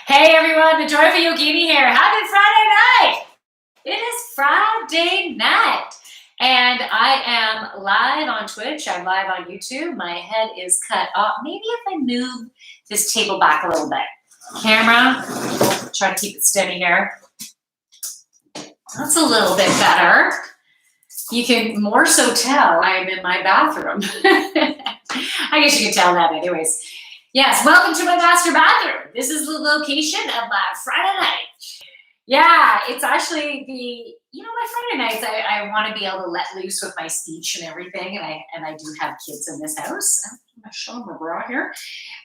Hey everyone, the Joyful Yogini here. Happy Friday night! It is Friday night, and I am live on Twitch. I'm live on YouTube. My head is cut off. Maybe if I move this table back a little bit. Camera, try to keep it steady here. That's a little bit better. You can more so tell I'm in my bathroom. I guess you can tell that anyways. Yes, welcome to my master bathroom. This is the location of my Friday night. Yeah, it's actually my Friday nights, I want to be able to let loose with my speech and everything. And I do have kids in this house. I'm going to show them my bra here.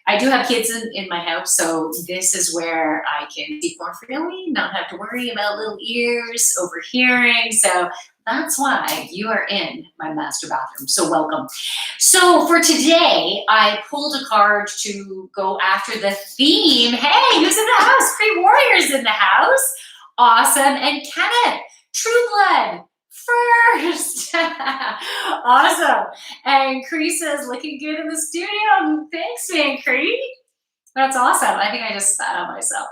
I do have kids in my house, so this is where I can speak more freely, not have to worry about little ears, overhearing. So that's why you are in my master bathroom. So welcome. So for today, I pulled a card to go after the theme. Hey, who's in the house? Free Warriors in the house. Awesome. And Kenneth, True Blood first. Awesome. And Cree says, looking good in the studio. Thanks, man, Cree. That's awesome. I think I just spat on myself.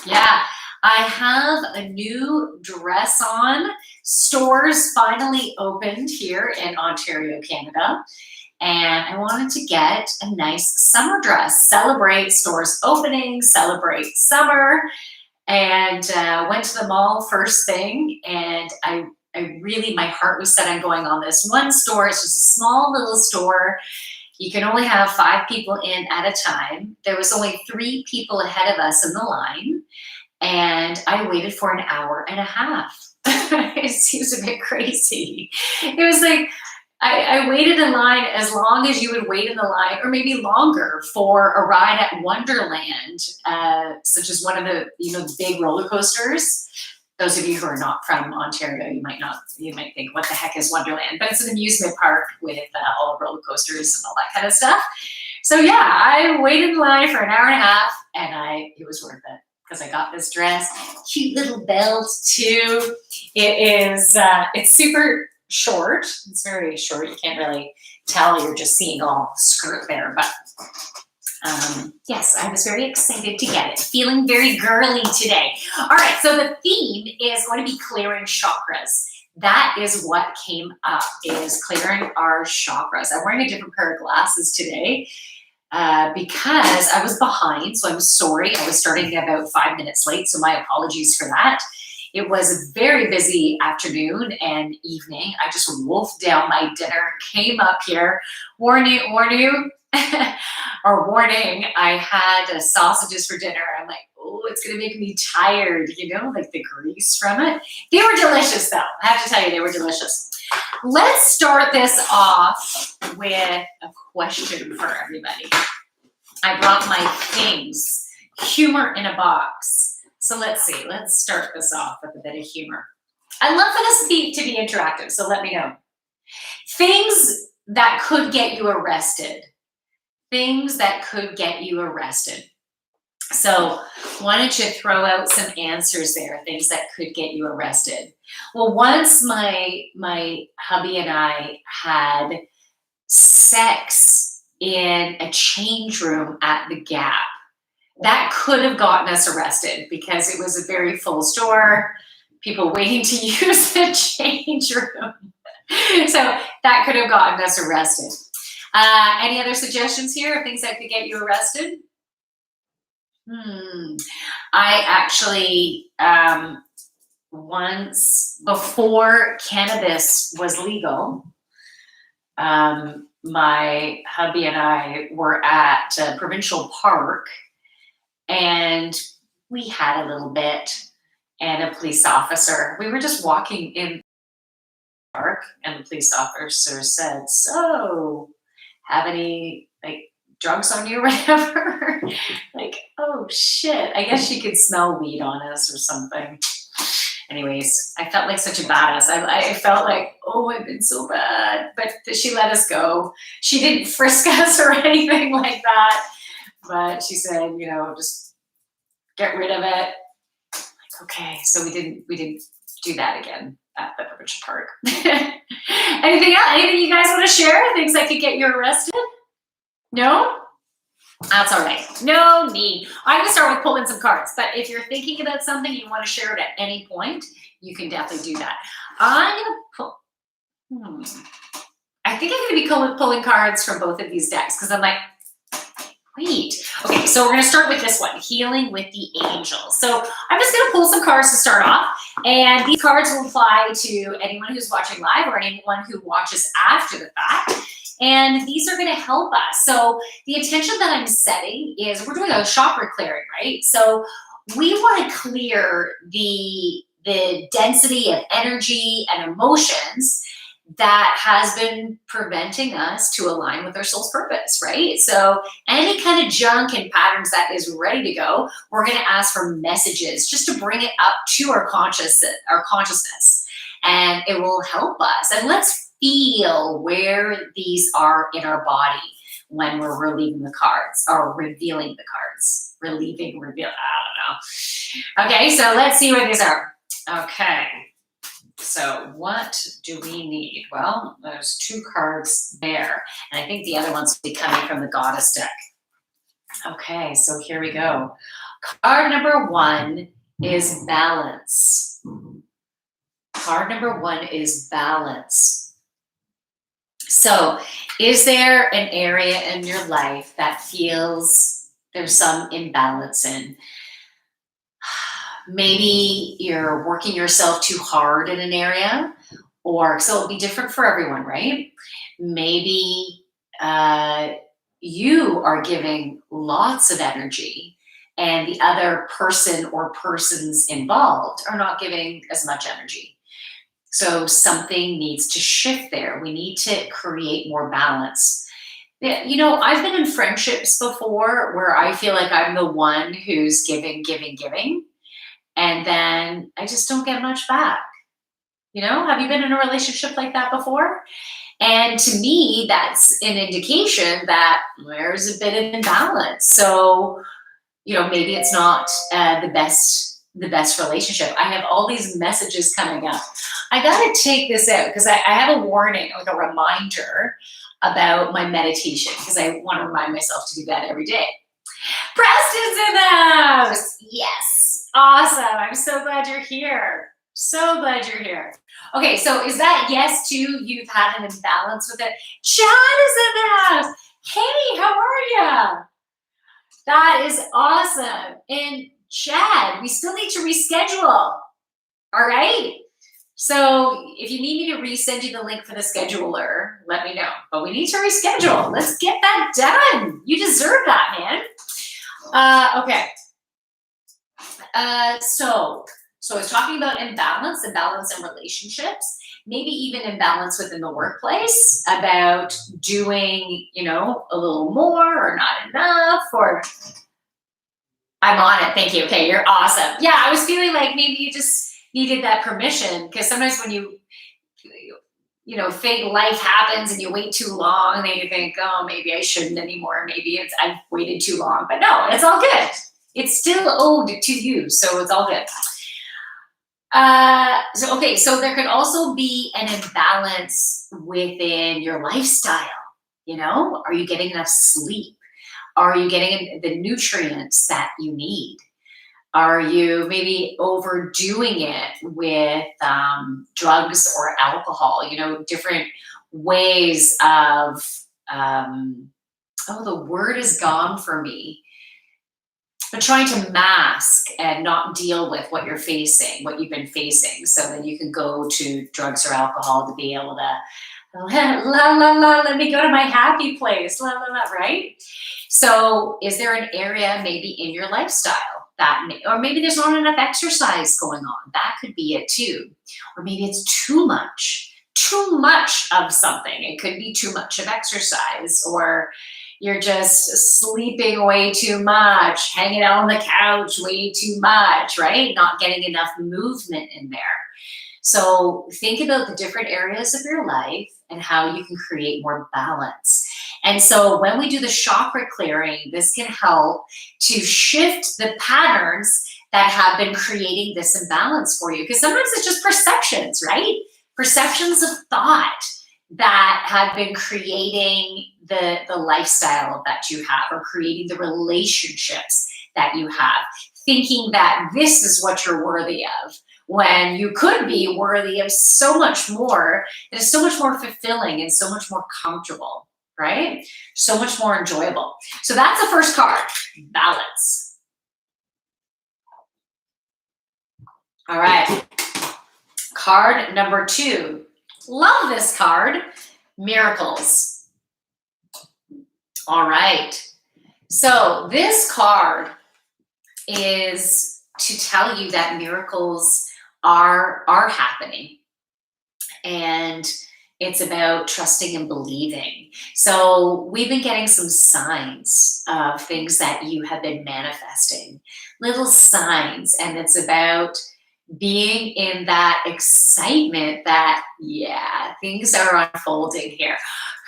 Yeah, I have a new dress on. Stores finally opened here in Ontario, Canada. And I wanted to get a nice summer dress. Celebrate stores opening, celebrate summer. And went to the mall first thing. And I really, my heart was set on going on this one store. It's just a small little store. You can only have 5 people in at a time. There was only 3 people ahead of us in the line. And I waited for an hour and a half. It seems a bit crazy. It was like, I waited in line as long as you would wait in the line, or maybe longer, for a ride at Wonderland, such as one of the big roller coasters. Those of you who are not from Ontario, you might think, what the heck is Wonderland? But it's an amusement park with all the roller coasters and all that kind of stuff. So yeah, I waited in line for an hour and a half, and it was worth it because I got this dress, cute little belt too. It's super short. It's very short. You can't really tell. You're just seeing all skirt there, but yes, I was very excited to get it. Feeling very girly today. All right, so the theme is going to be clearing chakras. That is what came up, is clearing our chakras. I'm wearing a different pair of glasses today because I was behind, so I'm sorry. I was starting about 5 minutes late, so my apologies for that. It was a very busy afternoon and evening. I just wolfed down my dinner, came up here, warning, I had sausages for dinner. I'm like, oh, it's going to make me tired, like the grease from it. They were delicious, though. I have to tell you, they were delicious. Let's start this off with a question for everybody. I brought my things, humor in a box. So let's see. Let's start this off with a bit of humor. I'd love for this to be interactive, so let me know. Things that could get you arrested. Things that could get you arrested. So why don't you throw out some answers there, things that could get you arrested. Well, once my hubby and I had sex in a change room at the Gap. That could have gotten us arrested because it was a very full store, people waiting to use the change room. So that could have gotten us arrested. Any other suggestions here of things that could get you arrested? I actually, once, before cannabis was legal, my hubby and I were at a provincial park, and we had a little bit, and a police officer, we were just walking in the park, and the police officer said, so, have any, drugs on you or whatever? Like, oh shit, I guess she could smell weed on us or something. Anyways, I felt like such a badass. I felt like, oh, I've been so bad, but she let us go. She didn't frisk us or anything like that. But she said, just get rid of it. Like, okay, so we didn't do that again at the provincial park. Anything else? Anything you guys want to share? Things that could get you arrested? No? That's all right. No need. I'm going to start with pulling some cards, but if you're thinking about something, you want to share it at any point, you can definitely do that. I'm going to pull. I think I'm going to be pulling cards from both of these decks because I'm like, wait. Okay, so we're going to start with this one, Healing with the Angels. So I'm just going to pull some cards to start off, and these cards will apply to anyone who's watching live or anyone who watches after the fact. And these are going to help us. So the intention that I'm setting is we're doing a chakra clearing, right? So we want to clear the density of energy and emotions that has been preventing us to align with our soul's purpose, right? So any kind of junk and patterns that is ready to go, we're going to ask for messages just to bring it up to our consciousness, and it will help us. And let's feel where these are in our body when we're relieving the cards or revealing the cards. I don't know. Okay, so let's see where these are. Okay. So what do we need? Well, there's 2 cards there, and I think the other ones will be coming from the Goddess deck. Okay, so here we go. Card number 1 is balance. Card number 1 is balance. So is there an area in your life that feels there's some imbalance in? Maybe you're working yourself too hard in an area, or so it'll be different for everyone, right? Maybe you are giving lots of energy and the other person or persons involved are not giving as much energy. So something needs to shift there. We need to create more balance. You know, I've been in friendships before where I feel like I'm the one who's giving, and then I just don't get much back. You know, have you been in a relationship like that before? And to me, that's an indication that there's a bit of imbalance. So, you know, maybe it's not the best relationship. I have all these messages coming up. I got to take this out because I have a warning, like a reminder about my meditation, because I want to remind myself to do that every day. Preston's in the house. Yes. Awesome. I'm so glad you're here. So glad you're here. Okay, so is that yes to you've had an imbalance with it? Chad is in the house. Hey, how are you? That is awesome. And Chad, we still need to reschedule. All right. So if you need me to resend you the link for the scheduler, let me know. But we need to reschedule. Let's get that done. You deserve that, man. Okay. So I was talking about imbalance in relationships, maybe even imbalance within the workplace, about doing, you know, a little more or not enough, or I'm on it. Thank you. Okay, you're awesome. Yeah, I was feeling like maybe you just needed that permission, because sometimes when you know, think life happens and you wait too long, and then you think, oh, maybe I shouldn't anymore. Maybe I've waited too long. But no, it's all good. It's still owed to you, so it's all good. So there could also be an imbalance within your lifestyle. You know, are you getting enough sleep? Are you getting the nutrients that you need? Are you maybe overdoing it with drugs or alcohol? You know, different ways of, the word is gone for me. But trying to mask and not deal with what you're facing, what you've been facing, so that you can go to drugs or alcohol to be able to, let me go to my happy place, right? So is there an area maybe in your lifestyle or maybe there's not enough exercise going on? That could be it too. Or maybe it's too much of something. It could be too much of exercise, or you're just sleeping way too much, hanging out on the couch way too much, right? Not getting enough movement in there. So think about the different areas of your life and how you can create more balance. And so when we do the chakra clearing, this can help to shift the patterns that have been creating this imbalance for you. Because sometimes it's just perceptions, right? Perceptions of thought. that have been creating the lifestyle that you have, or creating the relationships that you have, thinking that this is what you're worthy of, when you could be worthy of so much more that is so much more fulfilling and so much more comfortable, right? So much more enjoyable. So that's the first card, balance. All right. Card number 2. Love this card, miracles. All right. So this card is to tell you that miracles are happening. And it's about trusting and believing. So we've been getting some signs of things that you have been manifesting, little signs. And it's about being in that excitement that, yeah, things are unfolding here.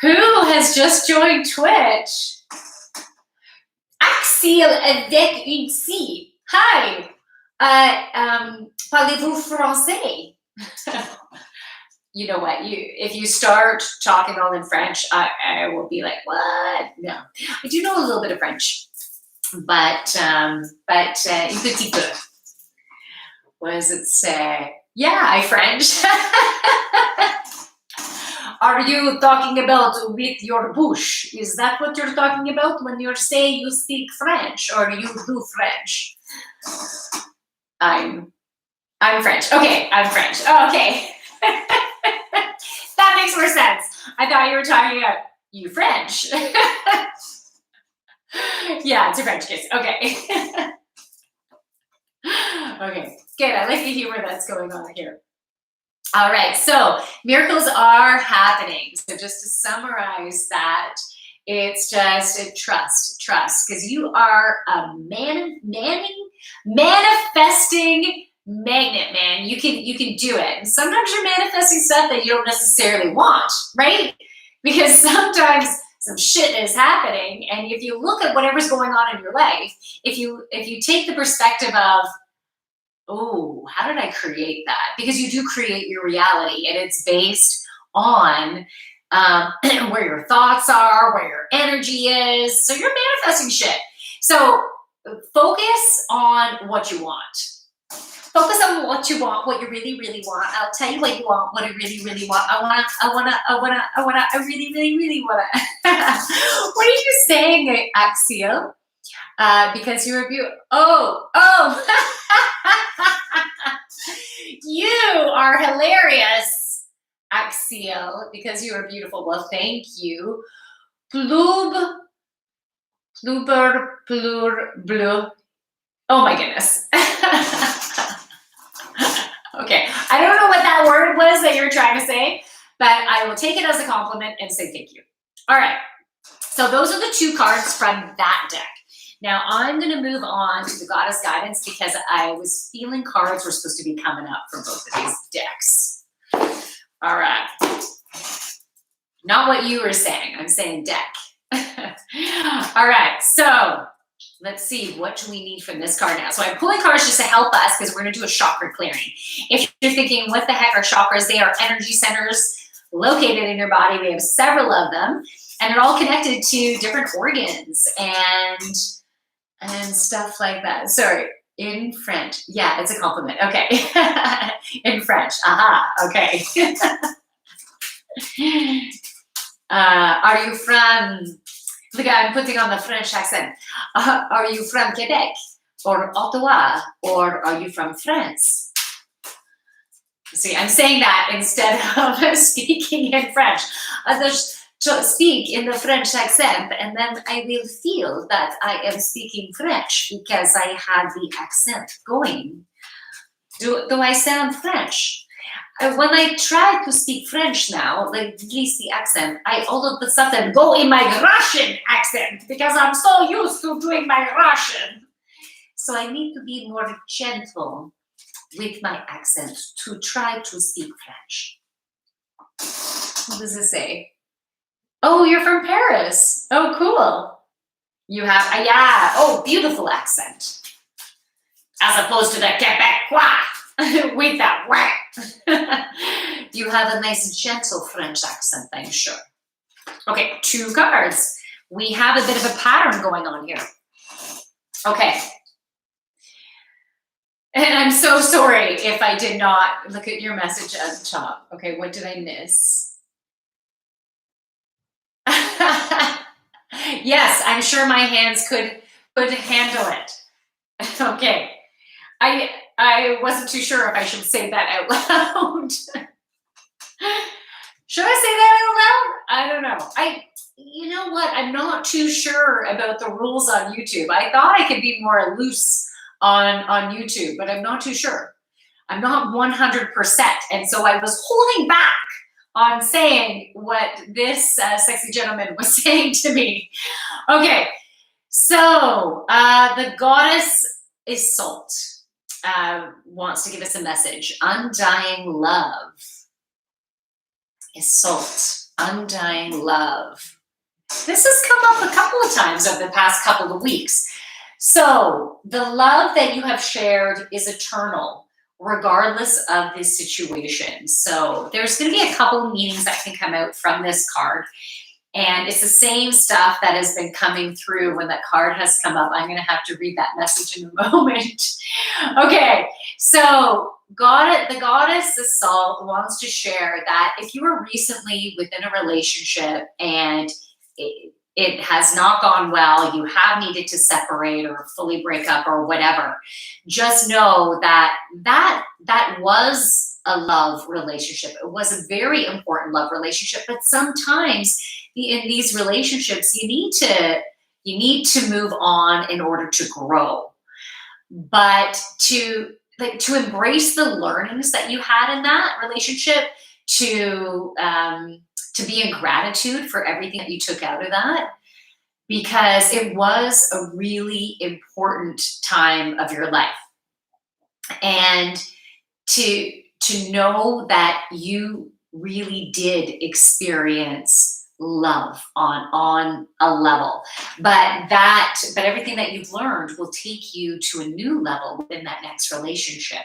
Who has just joined Twitch? Axel avec une C. Hi. Parlez-vous français? You know what? If you start talking all in French, I will be like, what? No, I do know a little bit of French, but un petit peu. What does it say? Yeah, I French. Are you talking about with your bush? Is that what you're talking about when you say you speak French, or you do French? I'm French. Okay, I'm French. Oh, okay. That makes more sense. I thought you were talking about you French. Yeah, it's a French kiss. Okay. Okay, good. I like the humor that's going on here. All right, so miracles are happening. So just to summarize that, it's just a trust, because you are a manifesting magnet, man. You can do it. And sometimes you're manifesting stuff that you don't necessarily want, right? Because sometimes some shit is happening, and if you look at whatever's going on in your life, if you take the perspective of, oh, how did I create that? Because you do create your reality, and it's based on where your thoughts are, where your energy is. So you're manifesting shit. So focus on what you want. Focus on what you want, what you really, really want. I'll tell you what you want, what I really, really want. I really, really, really want to. What are you saying, Axel? Because you're beautiful. Oh. You are hilarious, Axel, because you are beautiful. Well, thank you. Plur, blue. Oh my goodness. Okay, I don't know what that word was that you're trying to say, but I will take it as a compliment and say thank you. All right, so those are the 2 cards from that deck. Now I'm going to move on to the Goddess Guidance, because I was feeling cards were supposed to be coming up for both of these decks. All right. Not what you were saying. I'm saying deck. All right. So let's see. What do we need from this card now? So I'm pulling cards just to help us, because we're going to do a chakra clearing. If you're thinking, what the heck are chakras? They are energy centers located in your body. We have several of them, and they're all connected to different organs and stuff like that. Sorry, in French. Yeah, it's a compliment. Okay. In French. Aha. Okay. Are you from, look, I'm putting on the French accent. Are you from Quebec or Ottawa, or are you from France? See, I'm saying that instead of speaking in French. Others speak in the French accent, and then I will feel that I am speaking French because I have the accent going. Do I sound French? When I try to speak French now, like at least the accent, I all of a sudden go in my Russian accent because I'm so used to doing my Russian. So I need to be more gentle with my accent to try to speak French. What does it say? Oh, you're from Paris. Oh, cool. You have, yeah. Oh, beautiful accent. As opposed to the Quebecois. with that whack. You have a nice, gentle French accent, I'm sure. Okay, 2 cards. We have a bit of a pattern going on here. Okay. And I'm so sorry if I did not look at your message at the top. Okay, what did I miss? Yes, I'm sure my hands could handle it. Okay. I wasn't too sure if I should say that out loud. Should I say that out loud? I don't know. You know what? I'm not too sure about the rules on YouTube. I thought I could be more loose on YouTube, but I'm not too sure. I'm not 100%. And so I was holding back on saying what this sexy gentleman was saying to me. Okay. So the goddess Isolde wants to give us a message. Undying love. Isolde. Undying love. This has come up a couple of times over the past couple of weeks. So the love that you have shared is eternal, regardless of this situation. So there's going to be a couple of meanings that can come out from this card. And it's the same stuff that has been coming through when that card has come up. I'm going to have to read that message in a moment. Okay, so the goddess Isolde wants to share that if you were recently within a relationship and it has not gone well, you have needed to separate or fully break up or whatever, just know that was a love relationship. It was a very important love relationship, but sometimes in these relationships, you need to move on in order to grow. But to embrace the learnings that you had in that relationship, to be in gratitude for everything that you took out of that, because it was a really important time of your life. And to know that you really did experience love on a level, but everything that you've learned will take you to a new level within that next relationship.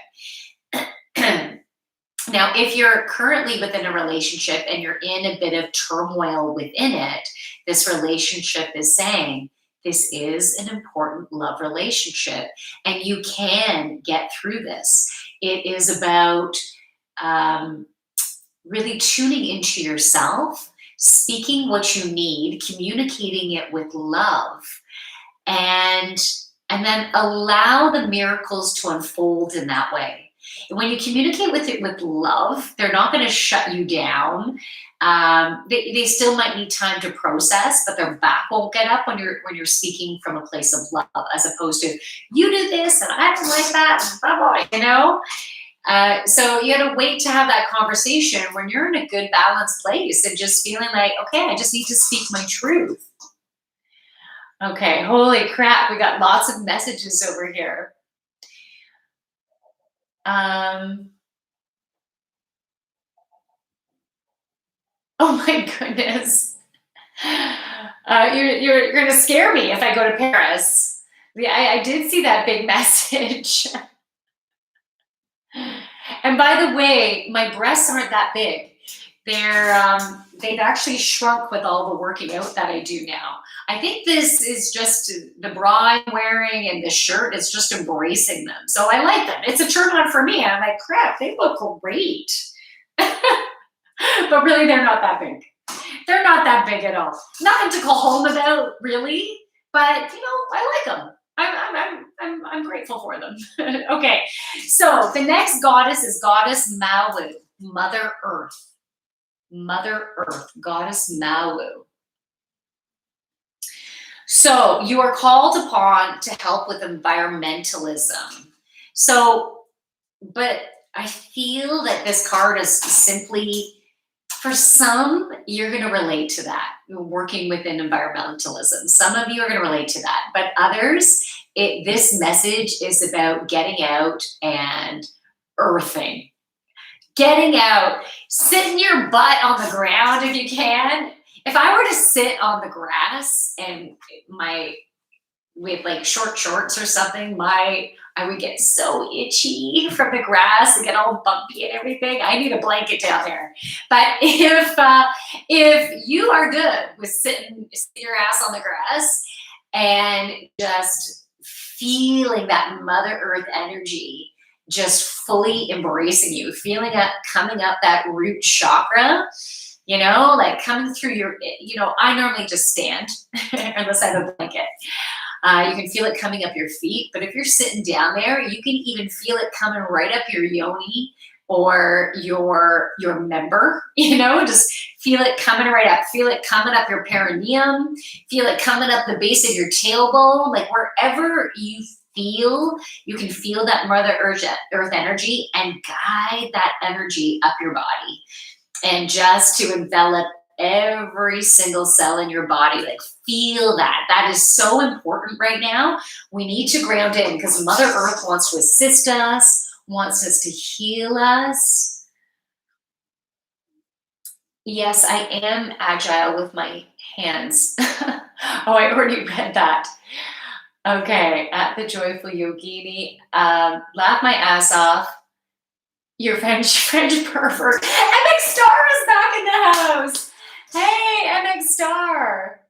Now, if you're currently within a relationship and you're in a bit of turmoil within it, this relationship is saying this is an important love relationship and you can get through this. It is about really tuning into yourself, speaking what you need, communicating it with love, and then allow the miracles to unfold in that way. And when you communicate with it with love, they're not going to shut you down. They still might need time to process, but their back won't get up when you're speaking from a place of love, as opposed to you do this and I don't like that, and blah blah. You know. So you got to wait to have that conversation when you're in a good balanced place and just feeling like, okay, I just need to speak my truth. Okay, holy crap, we got lots of messages over here. Oh my goodness. You're going to scare me if I go to Paris. Yeah, I did see that big message. And by the way, my breasts aren't that big. They've actually shrunk with all the working out that I do now. I think this is just the bra I'm wearing and the shirt is just embracing them. So I like them. It's a turn on for me. I'm like, crap, they look great. But really, they're not that big. They're not that big at all. Nothing to call home about, really. But I like them. I'm grateful for them. Okay, so the next goddess is Goddess Mawu, Mother Earth. Mother Earth, Goddess Mawu. So you are called upon to help with environmentalism. So, but I feel that this card is simply, for some, you're going to relate to that, working within environmentalism. Some of you are going to relate to that, but others, this message is about getting out and earthing. Getting out, sitting your butt on the ground if you can. If I were to sit on the grass and my with like short shorts or something, I would get so itchy from the grass and get all bumpy and everything. I need a blanket down there. But if you are good with sitting your ass on the grass and just feeling that Mother Earth energy just fully embracing you, feeling it coming up that root chakra, like coming through I normally just stand unless I have a blanket. You can feel it coming up your feet, but if you're sitting down there, you can even feel it coming right up your yoni or your member, just feel it coming right up. Feel it coming up your perineum. Feel it coming up the base of your tailbone, like wherever you feel, you can feel that Mother Earth energy and guide that energy up your body. And just to envelop every single cell in your body, like feel that. That is so important right now. We need to ground in because Mother Earth wants to assist us, wants us to heal us. Yes, I am agile with my hands. Oh, I already read that. Okay, at the Joyful Yogini, laugh my ass off. Your French pervert. MX Star is back in the house. Hey, MX Star.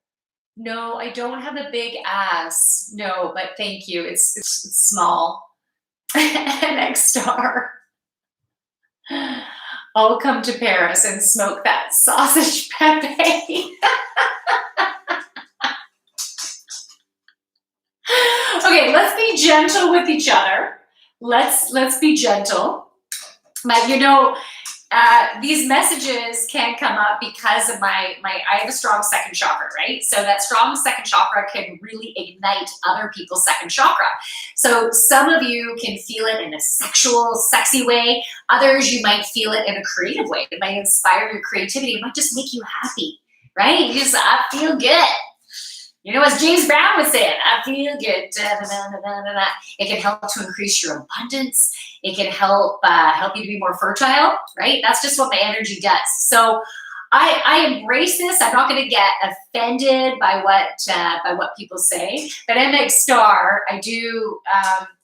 No, I don't have a big ass. No, but thank you. It's small. MX Star. I'll come to Paris and smoke that sausage pepe. Okay, let's be gentle with each other. Let's be gentle. But these messages can come up because of I have a strong second chakra, right? So that strong second chakra can really ignite other people's second chakra. So some of you can feel it in a sexual, sexy way. Others, you might feel it in a creative way. It might inspire your creativity. It might just make you happy, right? I feel good. As James Brown was saying, I feel good. It can help to increase your abundance. It can help you to be more fertile, right? That's just what my energy does. So I embrace this. I'm not going to get offended by what people say. But MX Star, I do.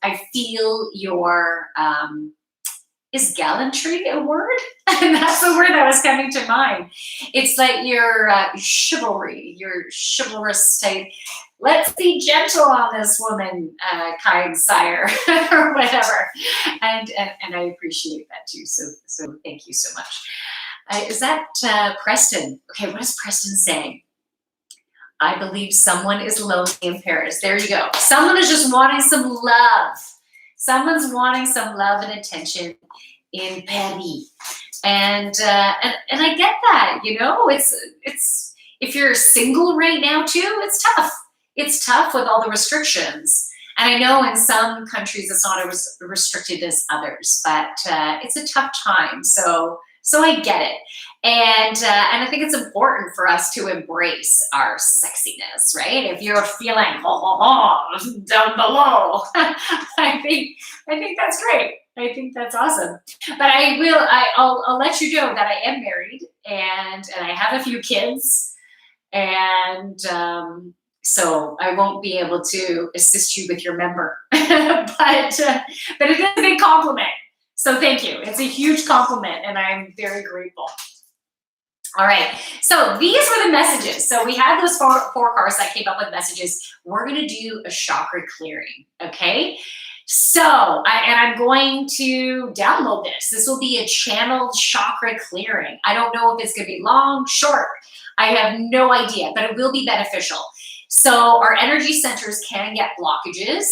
I feel your. Is gallantry a word? And that's the word that was coming to mind. It's like your chivalry, your chivalrous type. Let's be gentle on this woman, kind sire, or whatever. And I appreciate that too. So thank you so much. Is that Preston? Okay, what is Preston saying? I believe someone is lonely in Paris. There you go. Someone is just wanting some love. Someone's wanting some love and attention in Paris, and I get that. It's if you're single right now too, it's tough. It's tough with all the restrictions, and I know in some countries it's not as restricted as others, but it's a tough time. So I get it, and I think it's important for us to embrace our sexiness, right? If you're feeling down below, I think that's great. I think that's awesome. But I'll let you know that I am married and I have a few kids, and so I won't be able to assist you with your member, but it is a big compliment. So thank you. It's a huge compliment, and I'm very grateful. All right. So these were the messages. So we had those four cards that came up with messages. We're going to do a chakra clearing. Okay. So I'm going to download this. This will be a channeled chakra clearing. I don't know if it's going to be long, short. I have no idea, but it will be beneficial. So our energy centers can get blockages,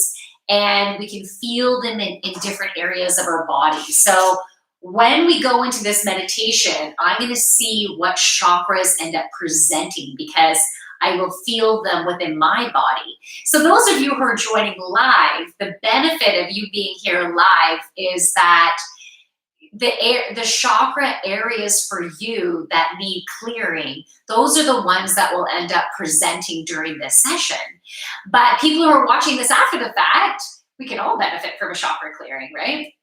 and we can feel them in different areas of our body. So when we go into this meditation, I'm going to see what chakras end up presenting because I will feel them within my body. So those of you who are joining live, the benefit of you being here live is that the chakra areas for you that need clearing, those are the ones that will end up presenting during this session. But people who are watching this after the fact, we can all benefit from a chakra clearing, right?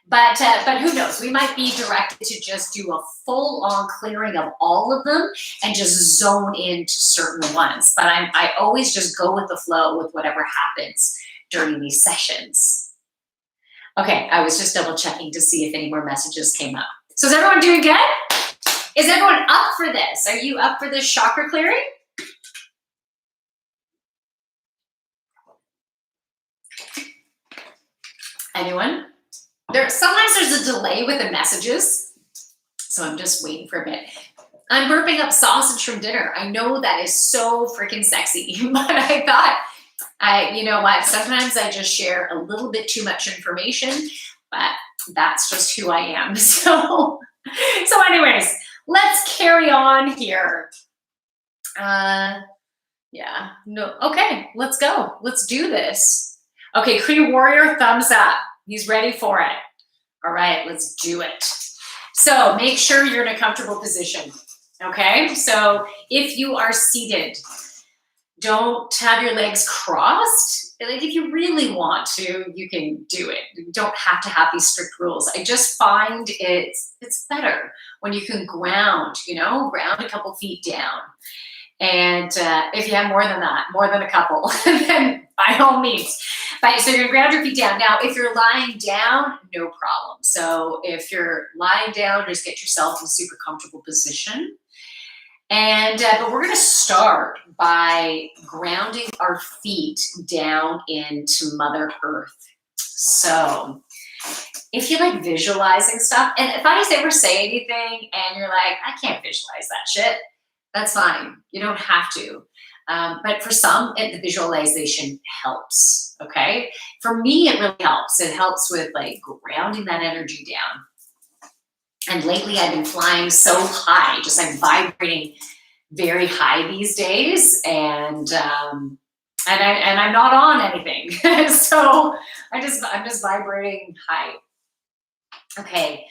But who knows? We might be directed to just do a full-on clearing of all of them and just zone into certain ones. But I always just go with the flow with whatever happens during these sessions. Okay, I was just double checking to see if any more messages came up. So is everyone doing good? Is everyone up for this? Are you up for this chakra clearing? Anyone? Sometimes there's a delay with the messages, so I'm just waiting for a bit. I'm burping up sausage from dinner. I know that is so freaking sexy, but I thought, you know what? Sometimes I just share a little bit too much information, but that's just who I am. So anyways, let's carry on here. Yeah, no, okay, let's go. Let's do this. Okay, Cree Warrior, thumbs up. He's ready for it. All right, let's do it. So make sure you're in a comfortable position. Okay, so if you are seated, don't have your legs crossed. Like if you really want to, you can do it. You don't have to have these strict rules. I just find it's better when you can ground, ground a couple feet down. And if you have more than that, more than a couple, then by all means. But so you're gonna ground your feet down. Now, if you're lying down, no problem. So if you're lying down, just get yourself in a super comfortable position. And but we're gonna start by grounding our feet down into Mother Earth. So if you like visualizing stuff, and if I just ever say anything and you're like, I can't visualize that shit, that's fine. You don't have to. But for some, the visualization helps, okay? For me, it really helps. It helps with like grounding that energy down. And lately I've been flying so high, just I'm vibrating very high these days. And I'm not on anything. So I'm just vibrating high. Okay.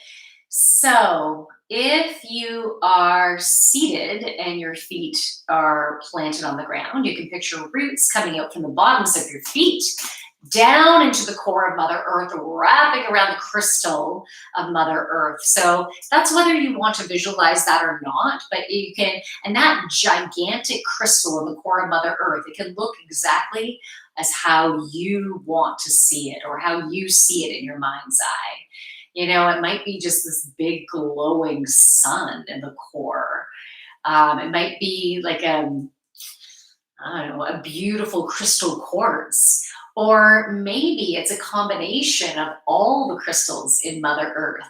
So if you are seated and your feet are planted on the ground, you can picture roots coming out from the bottoms of your feet down into the core of Mother Earth, wrapping around the crystal of Mother Earth. So that's whether you want to visualize that or not, but you can, and that gigantic crystal in the core of Mother Earth, it can look exactly as how you want to see it or how you see it in your mind's eye. It might be just this big glowing sun in the core. It might be like a beautiful crystal quartz. Or maybe it's a combination of all the crystals in Mother Earth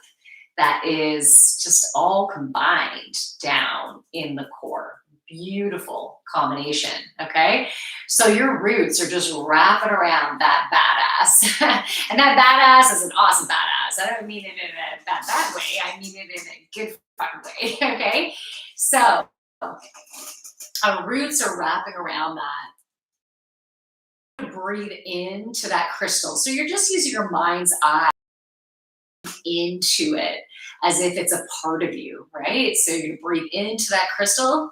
that is just all combined down in the core. Beautiful combination, okay? So your roots are just wrapping around that badass. And that badass is an awesome badass. I don't mean it in a bad way. I mean it in a good fucking way, okay? So our roots are wrapping around that. Breathe into that crystal. So you're just using your mind's eye into it as if it's a part of you, right? So you're gonna breathe into that crystal.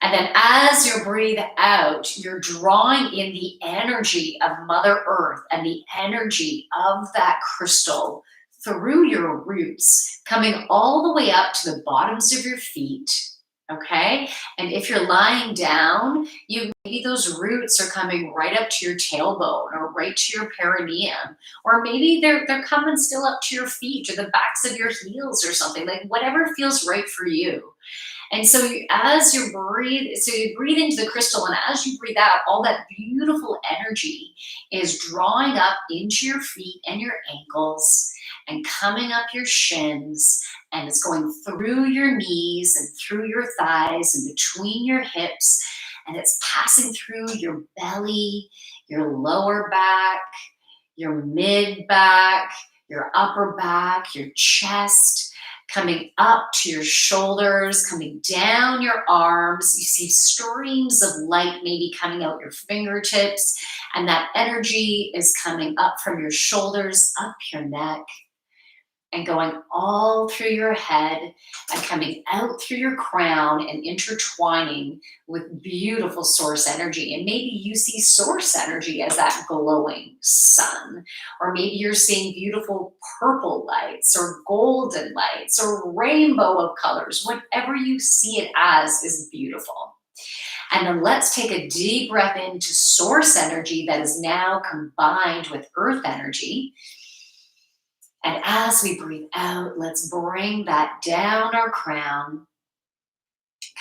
And then as you breathe out, you're drawing in the energy of Mother Earth and the energy of that crystal through your roots, coming all the way up to the bottoms of your feet. Okay. And if you're lying down, maybe those roots are coming right up to your tailbone or right to your perineum, or maybe they're coming still up to your feet or the backs of your heels or something, like whatever feels right for you. And so you breathe into the crystal, and as you breathe out, all that beautiful energy is drawing up into your feet and your ankles and coming up your shins, and it's going through your knees and through your thighs and between your hips, and it's passing through your belly, your lower back, your mid back, your upper back, your chest, coming up to your shoulders, coming down your arms. You see streams of light maybe coming out your fingertips, and that energy is coming up from your shoulders, up your neck, and going all through your head and coming out through your crown and intertwining with beautiful source energy. And maybe you see source energy as that glowing sun, or maybe you're seeing beautiful purple lights or golden lights or rainbow of colors. Whatever you see it as is beautiful. And then let's take a deep breath into source energy that is now combined with earth energy. And as we breathe out, let's bring that down our crown,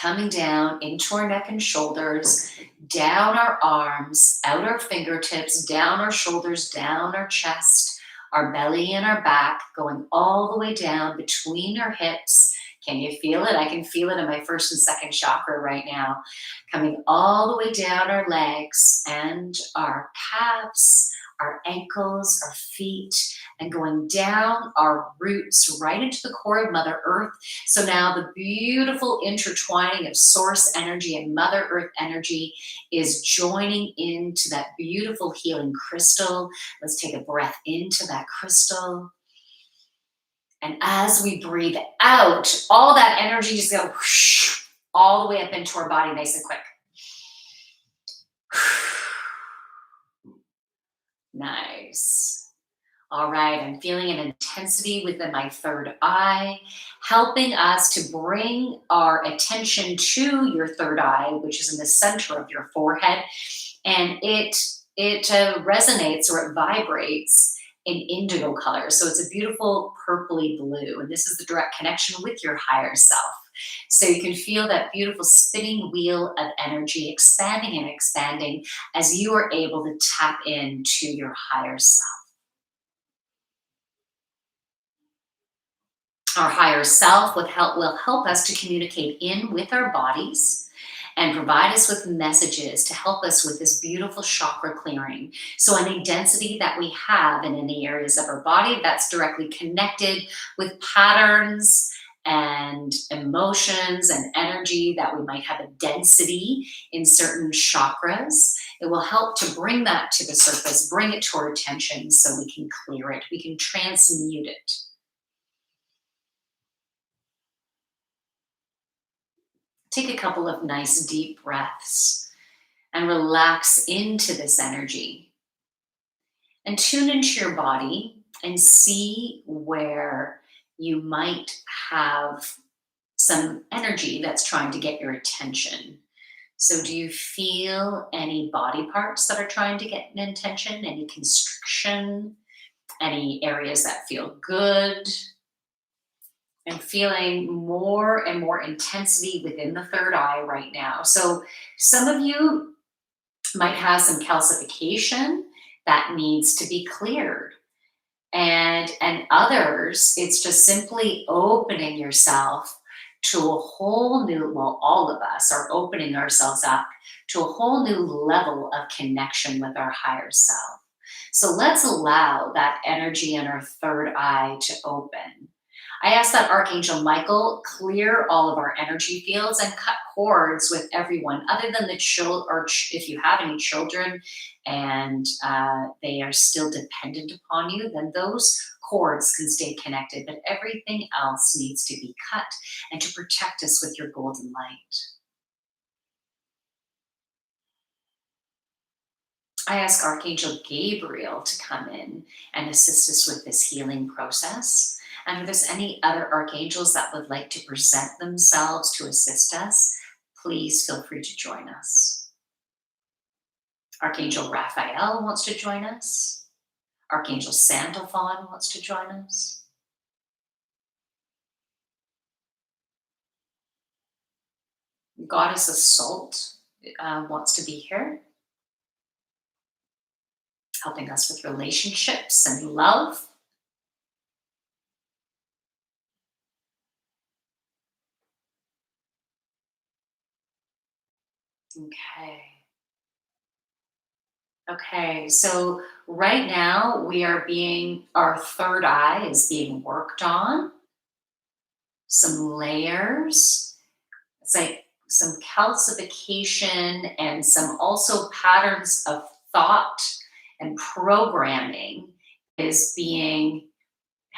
coming down into our neck and shoulders, down our arms, out our fingertips, down our shoulders, down our chest, our belly and our back, going all the way down between our hips. Can you feel it? I can feel it in my first and second chakra right now. Coming all the way down our legs and our calves, our ankles, our feet, and going down our roots right into the core of Mother Earth. So now the beautiful intertwining of source energy and Mother Earth energy is joining into that beautiful healing crystal. Let's take a breath into that crystal. And as we breathe out, all that energy just goes whoosh, all the way up into our body nice and quick. Nice. All right, I'm feeling an intensity within my third eye, helping us to bring our attention to your third eye, which is in the center of your forehead. And it resonates or it vibrates in indigo color. So it's a beautiful purpley blue. And this is the direct connection with your higher self. So you can feel that beautiful spinning wheel of energy expanding and expanding as you are able to tap into your higher self. Our higher self will help us to communicate in with our bodies and provide us with messages to help us with this beautiful chakra clearing. So any density that we have in any areas of our body that's directly connected with patterns and emotions and energy that we might have a density in certain chakras, it will help to bring that to the surface, bring it to our attention so we can clear it, we can transmute it. Take a couple of nice deep breaths and relax into this energy. And tune into your body and see where you might have some energy that's trying to get your attention. So do you feel any body parts that are trying to get an attention? Any constriction? Any areas that feel good? And feeling more and more intensity within the third eye right now. So some of you might have some calcification that needs to be cleared. And others, it's just simply opening yourself to a whole new, well, all of us are opening ourselves up to a whole new level of connection with our higher self. So let's allow that energy in our third eye to open. I ask that Archangel Michael clear all of our energy fields and cut cords with everyone other than the children, or if you have any children and they are still dependent upon you, then those cords can stay connected, but everything else needs to be cut and to protect us with your golden light. I ask Archangel Gabriel to come in and assist us with this healing process. And if there's any other archangels that would like to present themselves to assist us, please feel free to join us. Archangel Raphael wants to join us. Archangel Sandalphon wants to join us. Goddess of Salt wants to be here, helping us with relationships and love. Okay. Okay, so right now our third eye is being worked on. Some layers. It's like some calcification and some also patterns of thought and programming is being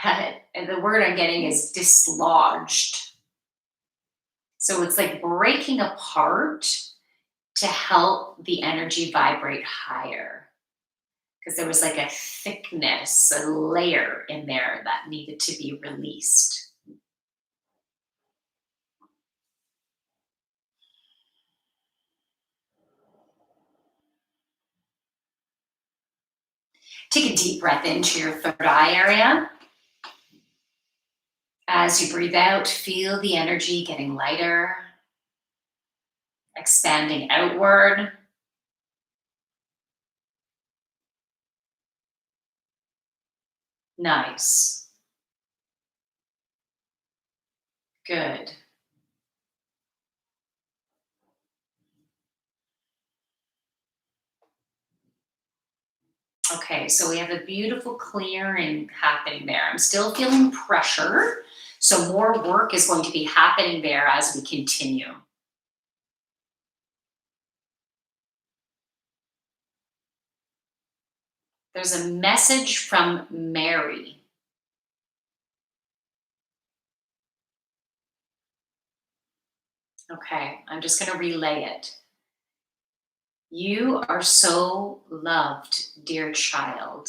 And the word I'm getting is dislodged. So it's like breaking apart to help the energy vibrate higher. Because there was like a thickness, a layer in there that needed to be released. Take a deep breath into your third eye area. As you breathe out, feel the energy getting lighter, expanding outward. Nice. Good. Okay, so we have a beautiful clearing happening there. I'm still feeling pressure, so more work is going to be happening there as we continue. There's a message from Mary. Okay, I'm just going to relay it. You are so loved, dear child.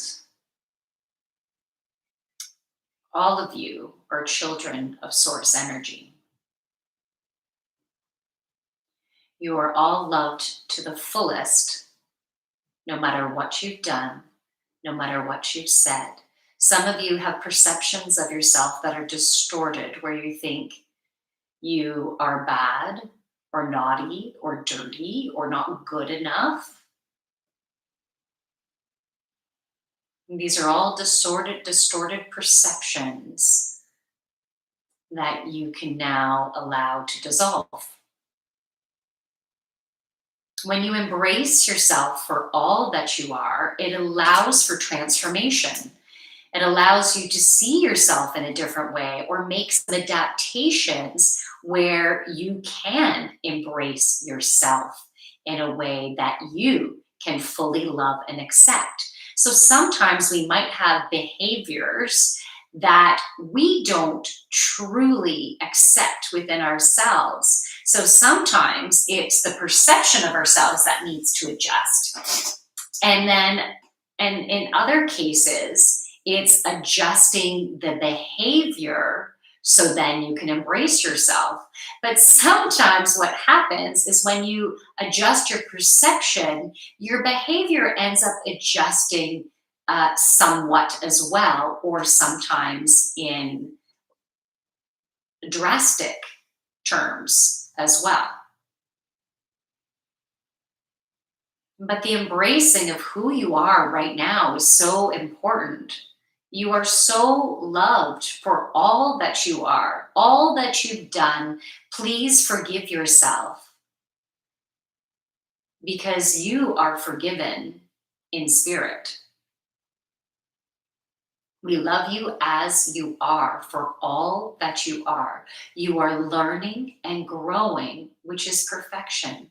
All of you are children of source energy. You are all loved to the fullest, no matter what you've done, no matter what you've said. Some of you have perceptions of yourself that are distorted, where you think you are bad or naughty or dirty or not good enough. And these are all distorted perceptions that you can now allow to dissolve. When you embrace yourself for all that you are, it allows for transformation. It allows you to see yourself in a different way or make some adaptations where you can embrace yourself in a way that you can fully love and accept. So sometimes we might have behaviors that we don't truly accept within ourselves. So sometimes it's the perception of ourselves that needs to adjust. And in other cases, it's adjusting the behavior so then you can embrace yourself. But sometimes what happens is when you adjust your perception, your behavior ends up adjusting somewhat as well, or sometimes in drastic terms as well. But the embracing of who you are right now is so important. You are so loved for all that you are, all that you've done. Please forgive yourself because you are forgiven in spirit. We love you as you are for all that you are. You are learning and growing, which is perfection.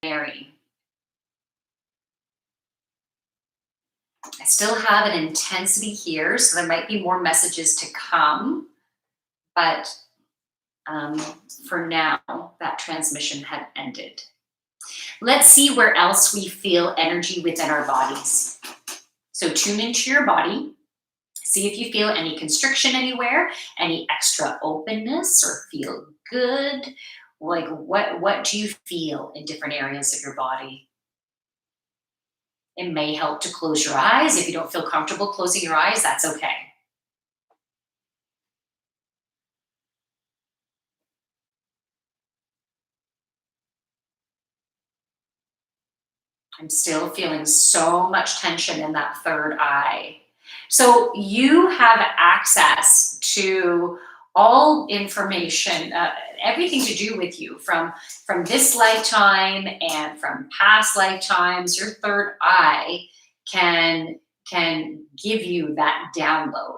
Mary. I still have an intensity here, so there might be more messages to come, but um, for now, that transmission had ended. Let's see where else we feel energy within our bodies. So tune into your body. See if you feel any constriction anywhere, any extra openness, or feel good. Like what do you feel in different areas of your body? It may help to close your eyes. If you don't feel comfortable closing your eyes, that's okay. I'm still feeling so much tension in that third eye. So you have access to all information, everything to do with you from this lifetime and from past lifetimes. Your third eye can give you that download.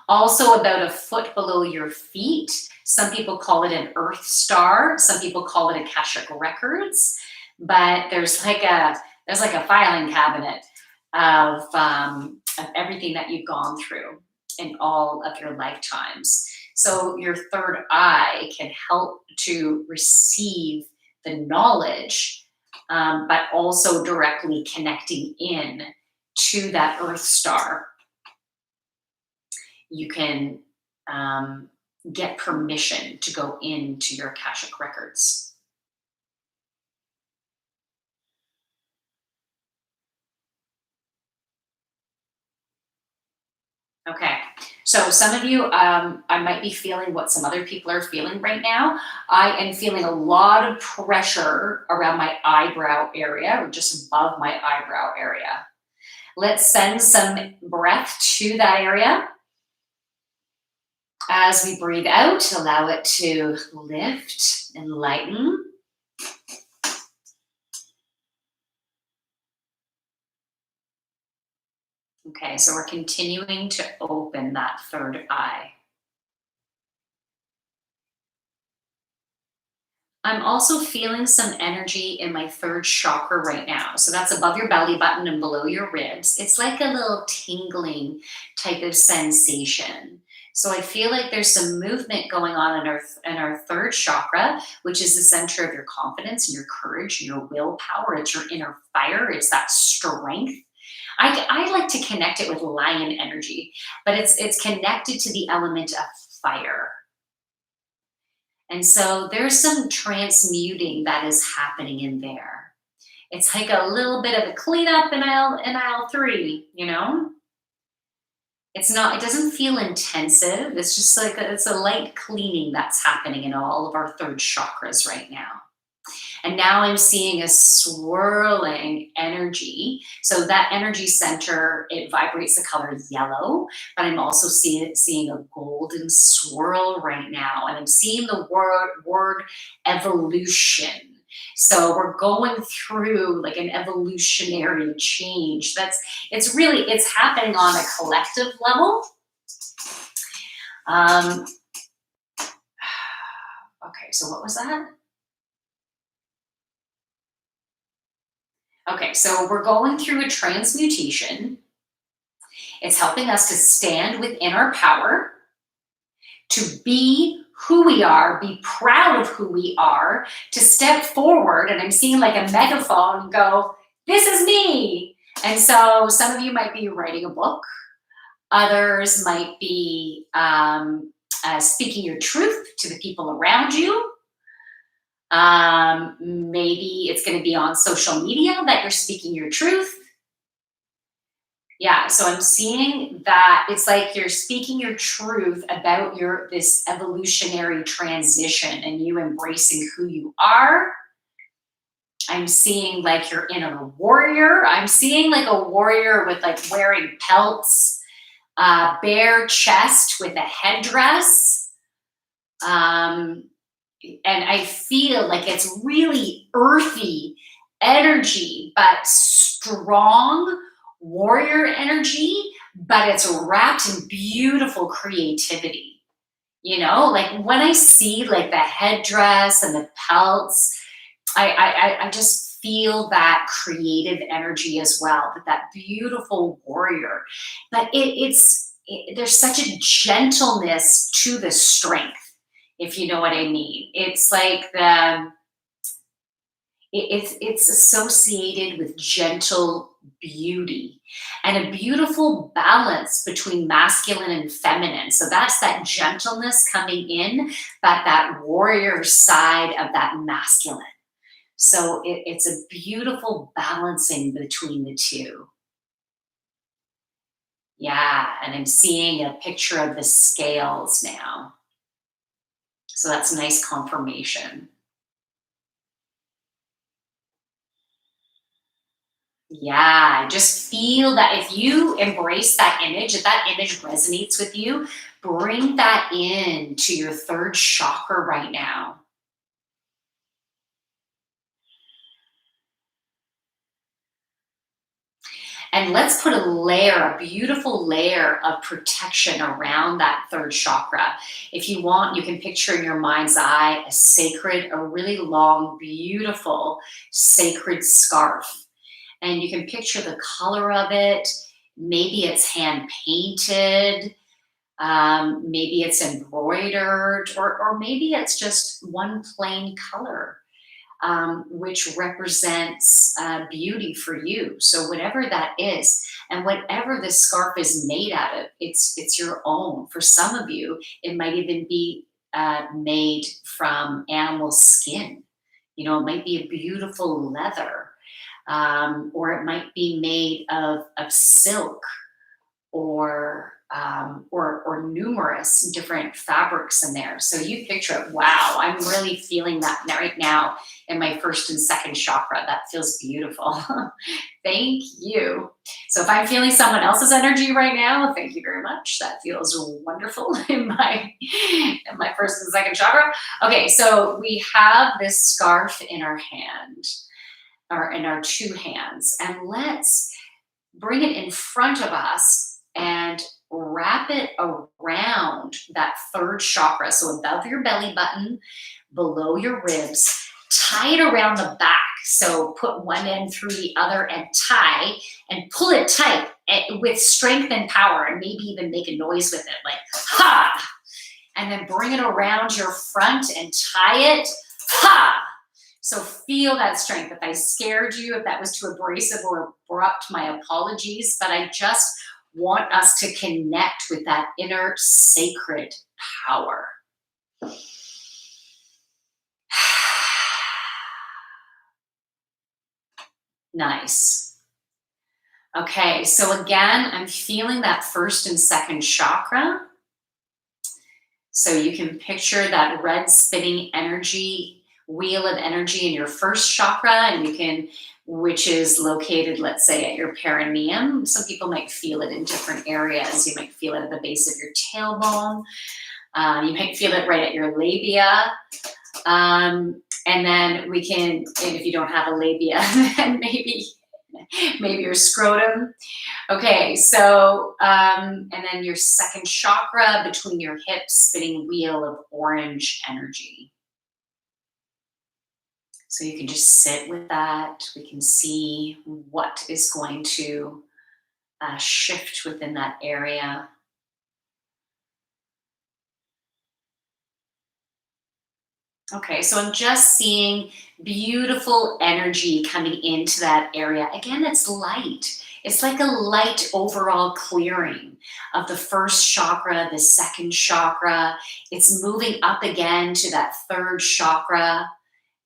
Also, about a foot below your feet, some people call it an earth star, some people call it Akashic records, but there's like a filing cabinet of everything that you've gone through in all of your lifetimes. So your third eye can help to receive the knowledge, but also directly connecting in to that earth star. You can get permission to go into your Akashic records. Okay, so some of you, I might be feeling what some other people are feeling right now. I am feeling a lot of pressure around my eyebrow area, or just above my eyebrow area. Let's send some breath to that area. As we breathe out, allow it to lift and lighten. Okay, so we're continuing to open that third eye. I'm also feeling some energy in my third chakra right now. So that's above your belly button and below your ribs. It's like a little tingling type of sensation. So I feel like there's some movement going on in our third chakra, which is the center of your confidence and your courage and your willpower. It's your inner fire. It's that strength. I like to connect it with lion energy, but it's connected to the element of fire. And so there's some transmuting that is happening in there. It's like a little bit of a cleanup in aisle three, you know? It doesn't feel intensive. It's just like it's a light cleaning that's happening in all of our third chakras right now. And now I'm seeing a swirling energy. So that energy center, it vibrates the color yellow, but I'm also seeing a golden swirl right now. And I'm seeing the word evolution. So we're going through like an evolutionary change. It's happening on a collective level. Okay, so what was that? Okay, so we're going through a transmutation. It's helping us to stand within our power, to be who we are, be proud of who we are, to step forward. And I'm seeing like a megaphone go, this is me. And so some of you might be writing a book. Others might be speaking your truth to the people around you. Maybe it's going to be on social media that you're speaking your truth. Yeah, so I'm seeing that it's like you're speaking your truth about this evolutionary transition and you embracing who you are. I'm seeing like your inner warrior. I'm seeing like a warrior with like wearing pelts, bare chest with a headdress. And I feel like it's really earthy energy, but strong warrior energy, but it's wrapped in beautiful creativity. You know, like when I see like the headdress and the pelts, I just feel that creative energy as well, that beautiful warrior. But there's such a gentleness to the strength, if you know what I mean. It's like it's associated with gentle beauty and a beautiful balance between masculine and feminine. So that's that gentleness coming in, but that warrior side of that masculine. So it's a beautiful balancing between the two. Yeah, and I'm seeing a picture of the scales now. So that's a nice confirmation. Yeah, just feel that if you embrace that image, if that image resonates with you, bring that in to your third chakra right now. And let's put a layer, a beautiful layer of protection around that third chakra. If you want, you can picture in your mind's eye a sacred, a really long, beautiful, sacred scarf. And you can picture the color of it. Maybe it's hand painted, maybe it's embroidered, or maybe it's just one plain color, which represents beauty for you. So whatever that is, and whatever this scarf is made out of, it's your own. For some of you, it might even be made from animal skin. You know, it might be a beautiful leather, or it might be made of silk, or numerous different fabrics in there. So you picture it. Wow, I'm really feeling that right now in my first and second chakra. That feels beautiful. Thank you. So if I'm feeling someone else's energy right now, thank you very much. That feels wonderful in my first and second chakra. Okay, so we have this scarf in our hand, or in our two hands, and let's bring it in front of us and wrap it around that third chakra. So above your belly button, below your ribs, tie it around the back. So put one end through the other and tie, and pull it tight with strength and power, and maybe even make a noise with it, like ha! And then bring it around your front and tie it, ha! So feel that strength. If I scared you, if that was too abrasive or abrupt, my apologies, but I just want us to connect with that inner sacred power. Nice. Okay, so again, I'm feeling that first and second chakra. So you can picture that red spinning energy, wheel of energy in your first chakra, and you can, which is located, let's say, at your perineum. Some people might feel it in different areas. You might feel it at the base of your tailbone. You might feel it right at your labia. And then we can, and if you don't have a labia, then maybe your scrotum. Okay, so, and then your second chakra between your hips, spinning wheel of orange energy. So you can just sit with that. We can see what is going to shift within that area. Okay, so I'm just seeing beautiful energy coming into that area. Again, it's light. It's like a light overall clearing of the first chakra, the second chakra. It's moving up again to that third chakra.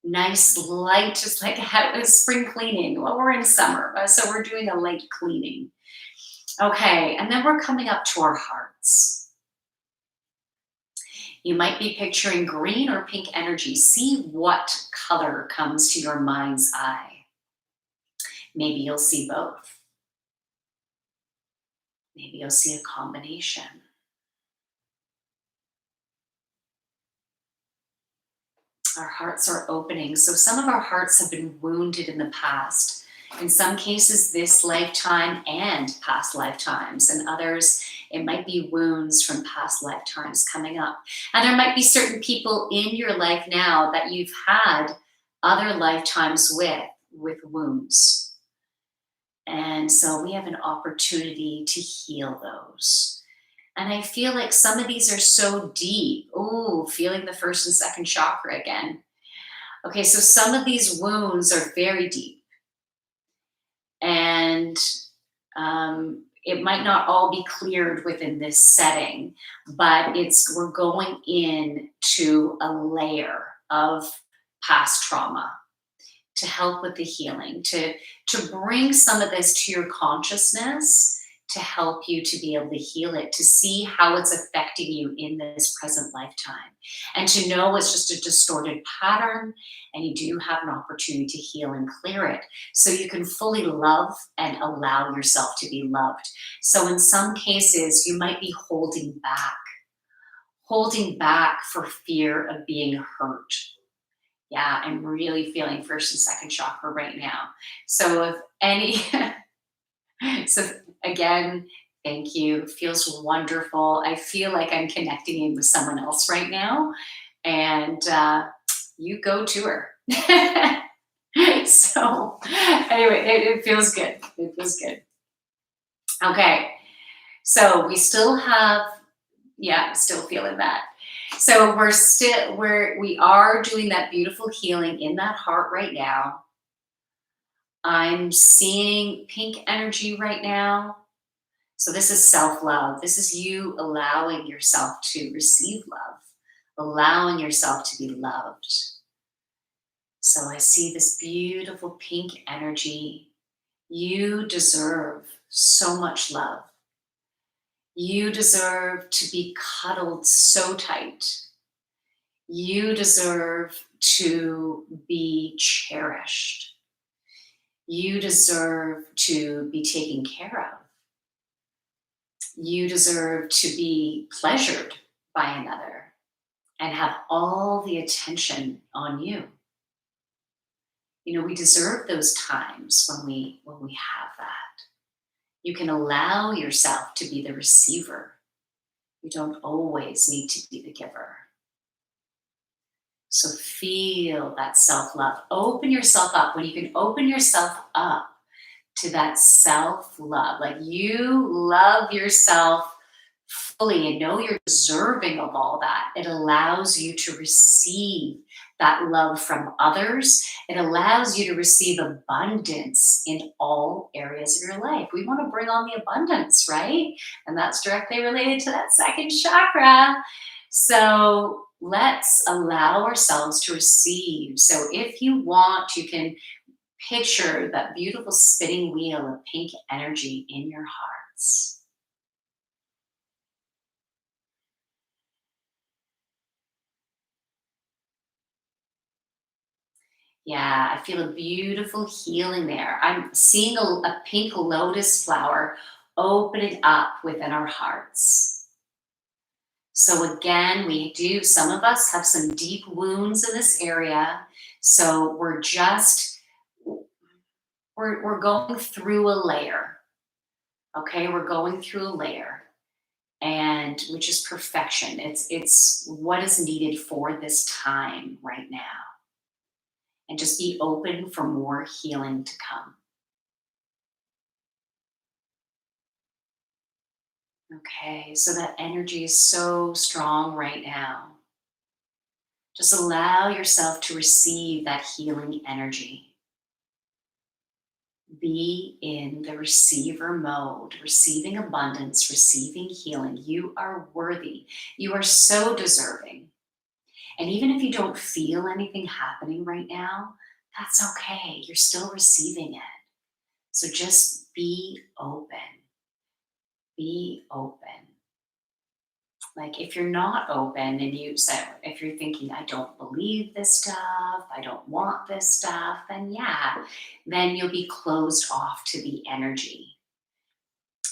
Nice light, just like a spring cleaning. Well, we're in summer, so we're doing a light cleaning. Okay, and then we're coming up to our hearts. You might be picturing green or pink energy. See what color comes to your mind's eye. Maybe you'll see both. Maybe you'll see a combination. Our hearts are opening. So some of our hearts have been wounded in the past. In some cases, this lifetime and past lifetimes. And others, it might be wounds from past lifetimes coming up. And there might be certain people in your life now that you've had other lifetimes with wounds. And so we have an opportunity to heal those. And I feel like some of these are so deep. Ooh, feeling the first and second chakra again. Okay, so some of these wounds are very deep. And it might not all be cleared within this setting, but we're going in to a layer of past trauma to help with the healing, to bring some of this to your consciousness, to help you to be able to heal it, to see how it's affecting you in this present lifetime, and to know it's just a distorted pattern, and you do have an opportunity to heal and clear it so you can fully love and allow yourself to be loved. So in some cases, you might be holding back for fear of being hurt. Yeah, I'm really feeling first and second chakra right now. So if any So again, thank you. It feels wonderful. I feel like I'm connecting in with someone else right now, and you go to her. So anyway, it feels good. It feels good. Okay, so we still have, yeah, still feeling that. So we are doing that beautiful healing in that heart right now. I'm seeing pink energy right now. So this is self-love. This is you allowing yourself to receive love, allowing yourself to be loved. So I see this beautiful pink energy. You deserve so much love. You deserve to be cuddled so tight. You deserve to be cherished. You deserve to be taken care of. You deserve to be pleasured by another and have all the attention on you. You know, we deserve those times when we have that. You can allow yourself to be the receiver. You don't always need to be the giver. So feel that self love. Open yourself up. When you can open yourself up to that self love, like you love yourself fully and know you're deserving of all that, it allows you to receive that love from others. It allows you to receive abundance in all areas of your life. We want to bring on the abundance, right? And that's directly related to that second chakra. So let's allow ourselves to receive. So if you want, you can picture that beautiful spinning wheel of pink energy in your hearts. Yeah, I feel a beautiful healing there. I'm seeing a pink lotus flower opening up within our hearts. So again, some of us have some deep wounds in this area. So we're going through a layer. Okay, we're going through a layer, and which is perfection. It's what is needed for this time right now. And just be open for more healing to come. Okay, so that energy is so strong right now. Just allow yourself to receive that healing energy. Be in the receiver mode, receiving abundance, receiving healing. You are worthy. You are so deserving. And even if you don't feel anything happening right now, that's okay. You're still receiving it. So just be open. Be open. Like if you're not open and you say, if you're thinking, I don't believe this stuff, I don't want this stuff, then yeah, then you'll be closed off to the energy.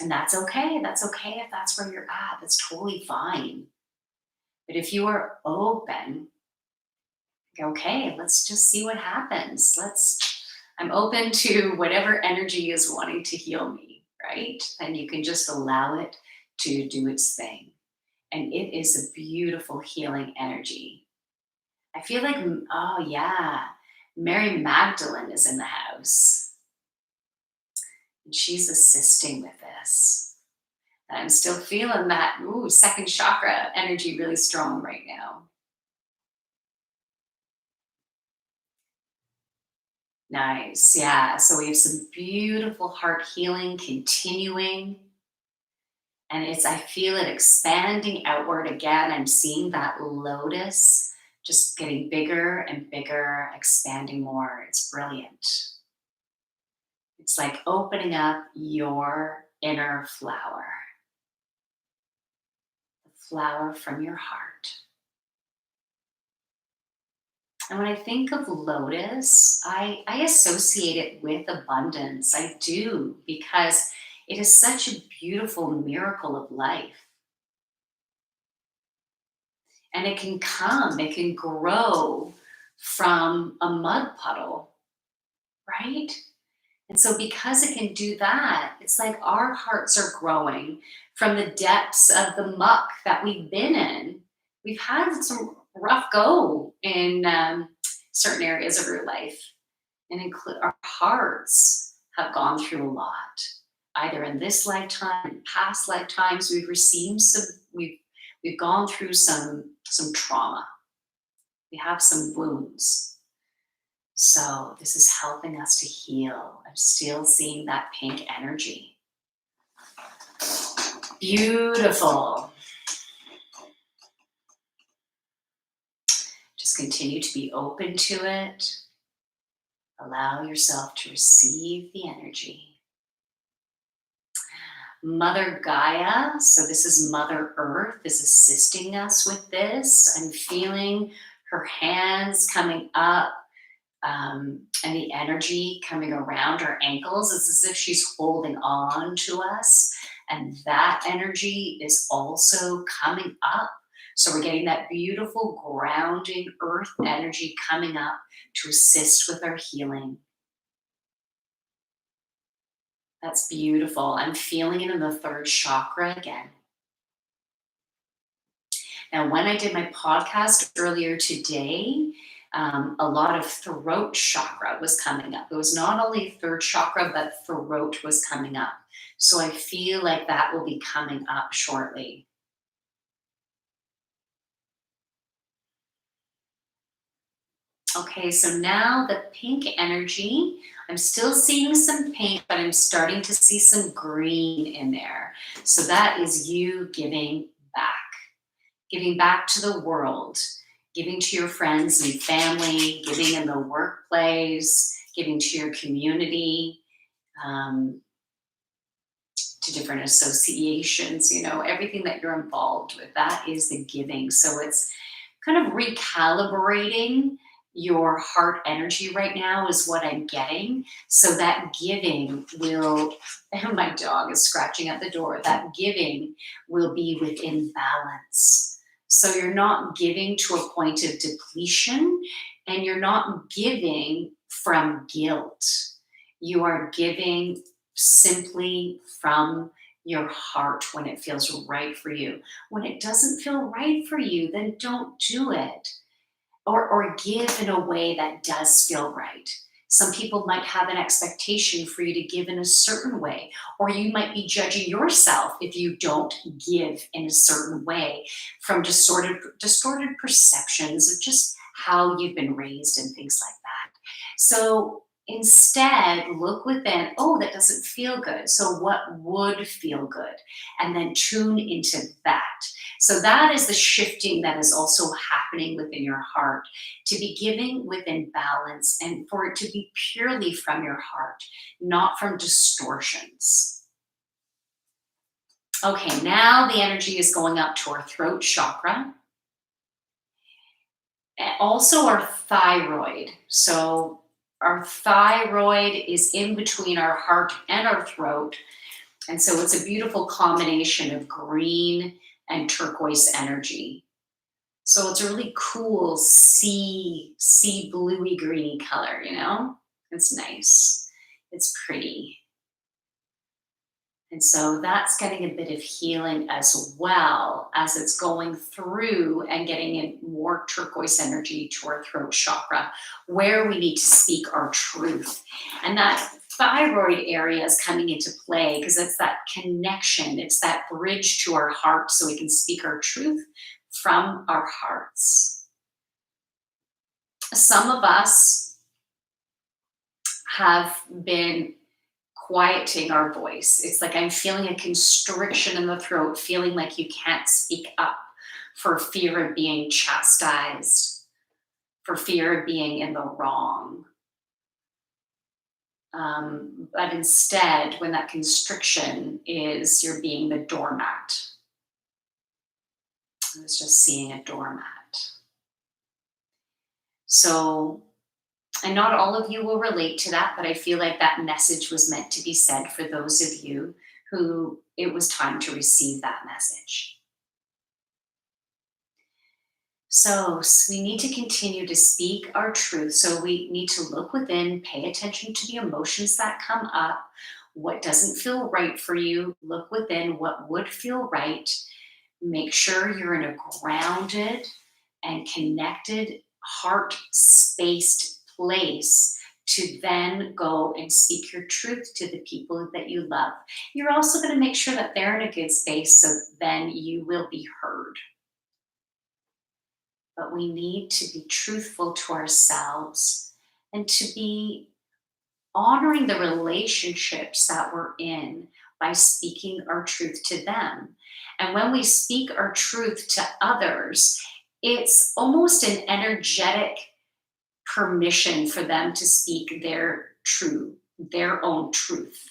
And that's okay. That's okay if that's where you're at. That's totally fine. But if you are open, okay, let's just see what happens. I'm open to whatever energy is wanting to heal me, right? And you can just allow it to do its thing. And it is a beautiful healing energy. I feel like, oh yeah, Mary Magdalene is in the house and she's assisting with this. And I'm still feeling that second chakra energy really strong right now. Nice. Yeah. So we have some beautiful heart healing continuing. And I feel it expanding outward again. I'm seeing that lotus just getting bigger and bigger, expanding more. It's brilliant. It's like opening up your inner flower, the flower from your heart. And when I think of lotus, I associate it with abundance. I do, because it is such a beautiful miracle of life. And it can grow from a mud puddle, right? And so, because it can do that, it's like our hearts are growing from the depths of the muck that we've been in. We've had some rough go in certain areas of your life, and include our hearts have gone through a lot, either in this lifetime, in past lifetimes. We've received some. We've gone through some trauma. We have some wounds. So this is helping us to heal. I'm still seeing that pink energy. Beautiful. Just continue to be open to it. Allow yourself to receive the energy. Mother Gaia, so this is Mother Earth, is assisting us with this. I'm feeling her hands coming up, and the energy coming around her ankles. It's as if she's holding on to us, and that energy is also coming up. So we're getting that beautiful grounding earth energy coming up to assist with our healing. That's beautiful. I'm feeling it in the third chakra again. Now, when I did my podcast earlier today, a lot of throat chakra was coming up. It was not only third chakra, but throat was coming up. So I feel like that will be coming up shortly. Okay, so now the pink energy, I'm still seeing some pink, but I'm starting to see some green in there. So that is you giving back to the world, giving to your friends and family, giving in the workplace, giving to your community, um, to different associations, everything that you're involved with. That is the giving. So it's kind of recalibrating your heart energy right now, is what I'm getting. So that giving will, and my dog is scratching at the door, that giving will be within balance. So you're not giving to a point of depletion, and you're not giving from guilt. You are giving simply from your heart when it feels right for you. When it doesn't feel right for you, then don't do it. Or give in a way that does feel right. Some people might have an expectation for you to give in a certain way, or you might be judging yourself if you don't give in a certain way from distorted perceptions of just how you've been raised and things like that. So instead, look within, oh, that doesn't feel good. So what would feel good? And then tune into that. So that is the shifting that is also happening within your heart, to be giving within balance and for it to be purely from your heart, not from distortions. Okay, now the energy is going up to our throat chakra. And also our thyroid. So our thyroid is in between our heart and our throat. And so it's a beautiful combination of green and turquoise energy. So it's a really cool sea bluey greeny color, It's nice. It's pretty. And so that's getting a bit of healing as well as it's going through and getting in more turquoise energy to our throat chakra, where we need to speak our truth. And that thyroid area is coming into play because it's that connection, it's that bridge to our heart so we can speak our truth from our hearts. Some of us have been quieting our voice. It's like I'm feeling a constriction in the throat, feeling like you can't speak up for fear of being chastised, for fear of being in the wrong. But instead, when that constriction is, you're being the doormat. I was just seeing a doormat. So, and not all of you will relate to that, but I feel like that message was meant to be said for those of you who it was time to receive that message. So we need to continue to speak our truth. So we need to look within, pay attention to the emotions that come up. What doesn't feel right for you, look within what would feel right. Make sure you're in a grounded and connected, heart spaced place to then go and speak your truth to the people that you love. You're also going to make sure that they're in a good space so then you will be heard. But we need to be truthful to ourselves and to be honoring the relationships that we're in by speaking our truth to them. And when we speak our truth to others, it's almost an energetic permission for them to speak their own truth.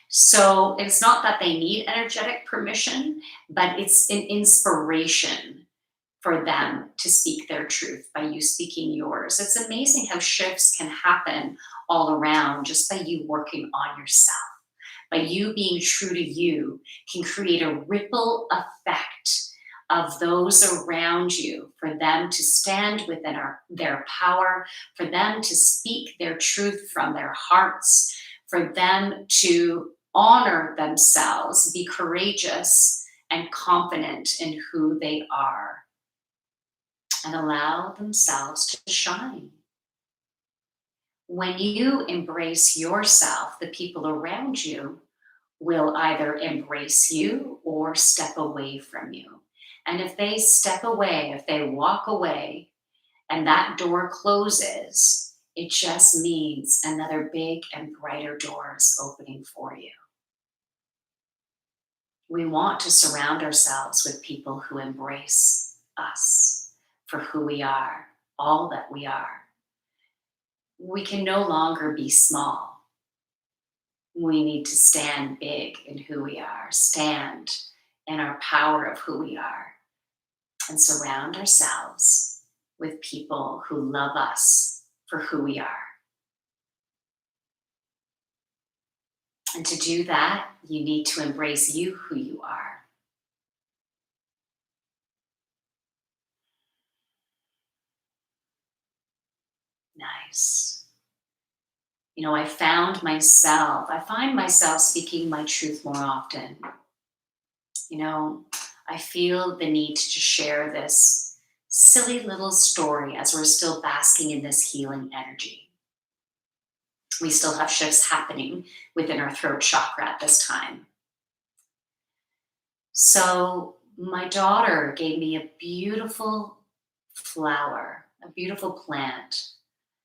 So it's not that they need energetic permission, but it's an inspiration for them to speak their truth by you speaking yours. It's amazing how shifts can happen all around just by you working on yourself. By you being true to you can create a ripple effect of those around you for them to stand within their power, for them to speak their truth from their hearts, for them to honor themselves, be courageous and confident in who they are, and allow themselves to shine. When you embrace yourself, the people around you will either embrace you or step away from you. And if they step away, if they walk away, and that door closes, it just means another big and brighter door is opening for you. We want to surround ourselves with people who embrace us for who we are, all that we are. We can no longer be small. We need to stand big in who we are, stand in our power of who we are, and surround ourselves with people who love us for who we are. And to do that, you need to embrace you who you are. Nice. I find myself speaking my truth more often. I feel the need to just share this silly little story as we're still basking in this healing energy. We still have shifts happening within our throat chakra at this time. So, my daughter gave me a beautiful flower, a beautiful plant.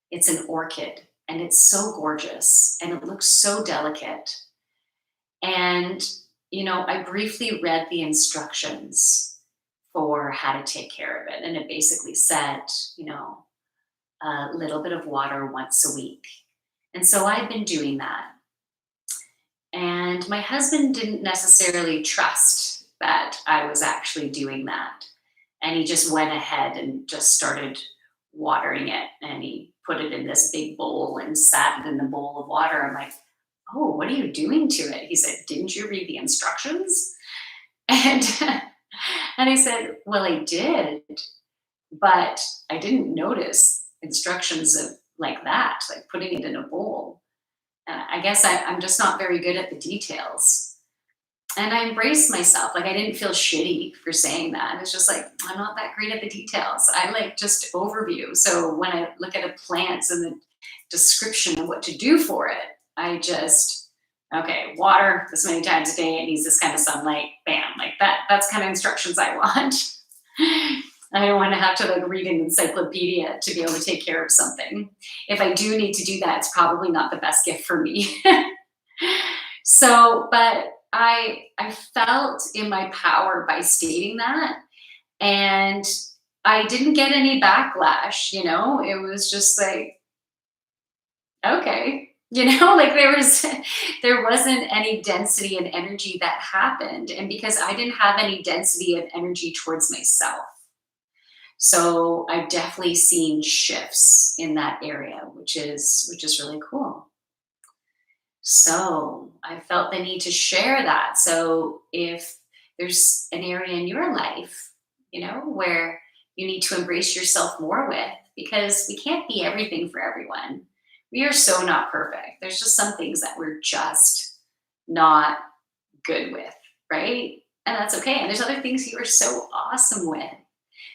It's an orchid, and it's so gorgeous, and it looks so delicate. And, I briefly read the instructions for how to take care of it. And it basically said, a little bit of water once a week. And so I've been doing that. And my husband didn't necessarily trust that I was actually doing that. And he just went ahead and just started watering it. And he put it in this big bowl and sat it in the bowl of water. I'm like, oh, what are you doing to it? He said, didn't you read the instructions? And and I said, well, I did, but I didn't notice instructions of like that, like putting it in a bowl. I guess I'm just not very good at the details. And I embraced myself. Like I didn't feel shitty for saying that. It's just like, I'm not that great at the details. I like just overview. So when I look at a plant and the description of what to do for it, I just, okay, water this many times a day. It needs this kind of sunlight. Bam, like that. That's kind of instructions I want. I don't want to have to like read an encyclopedia to be able to take care of something. If I do need to do that, it's probably not the best gift for me. But I felt in my power by stating that, and I didn't get any backlash. It was just like, okay, like there wasn't any density and energy that happened, and because I didn't have any density of energy towards myself. So I've definitely seen shifts in that area, which is really cool. So I felt the need to share that. So if there's an area in your life, where you need to embrace yourself more with, because we can't be everything for everyone. We are so not perfect. There's just some things that we're just not good with, right? And that's okay. And there's other things you are so awesome with.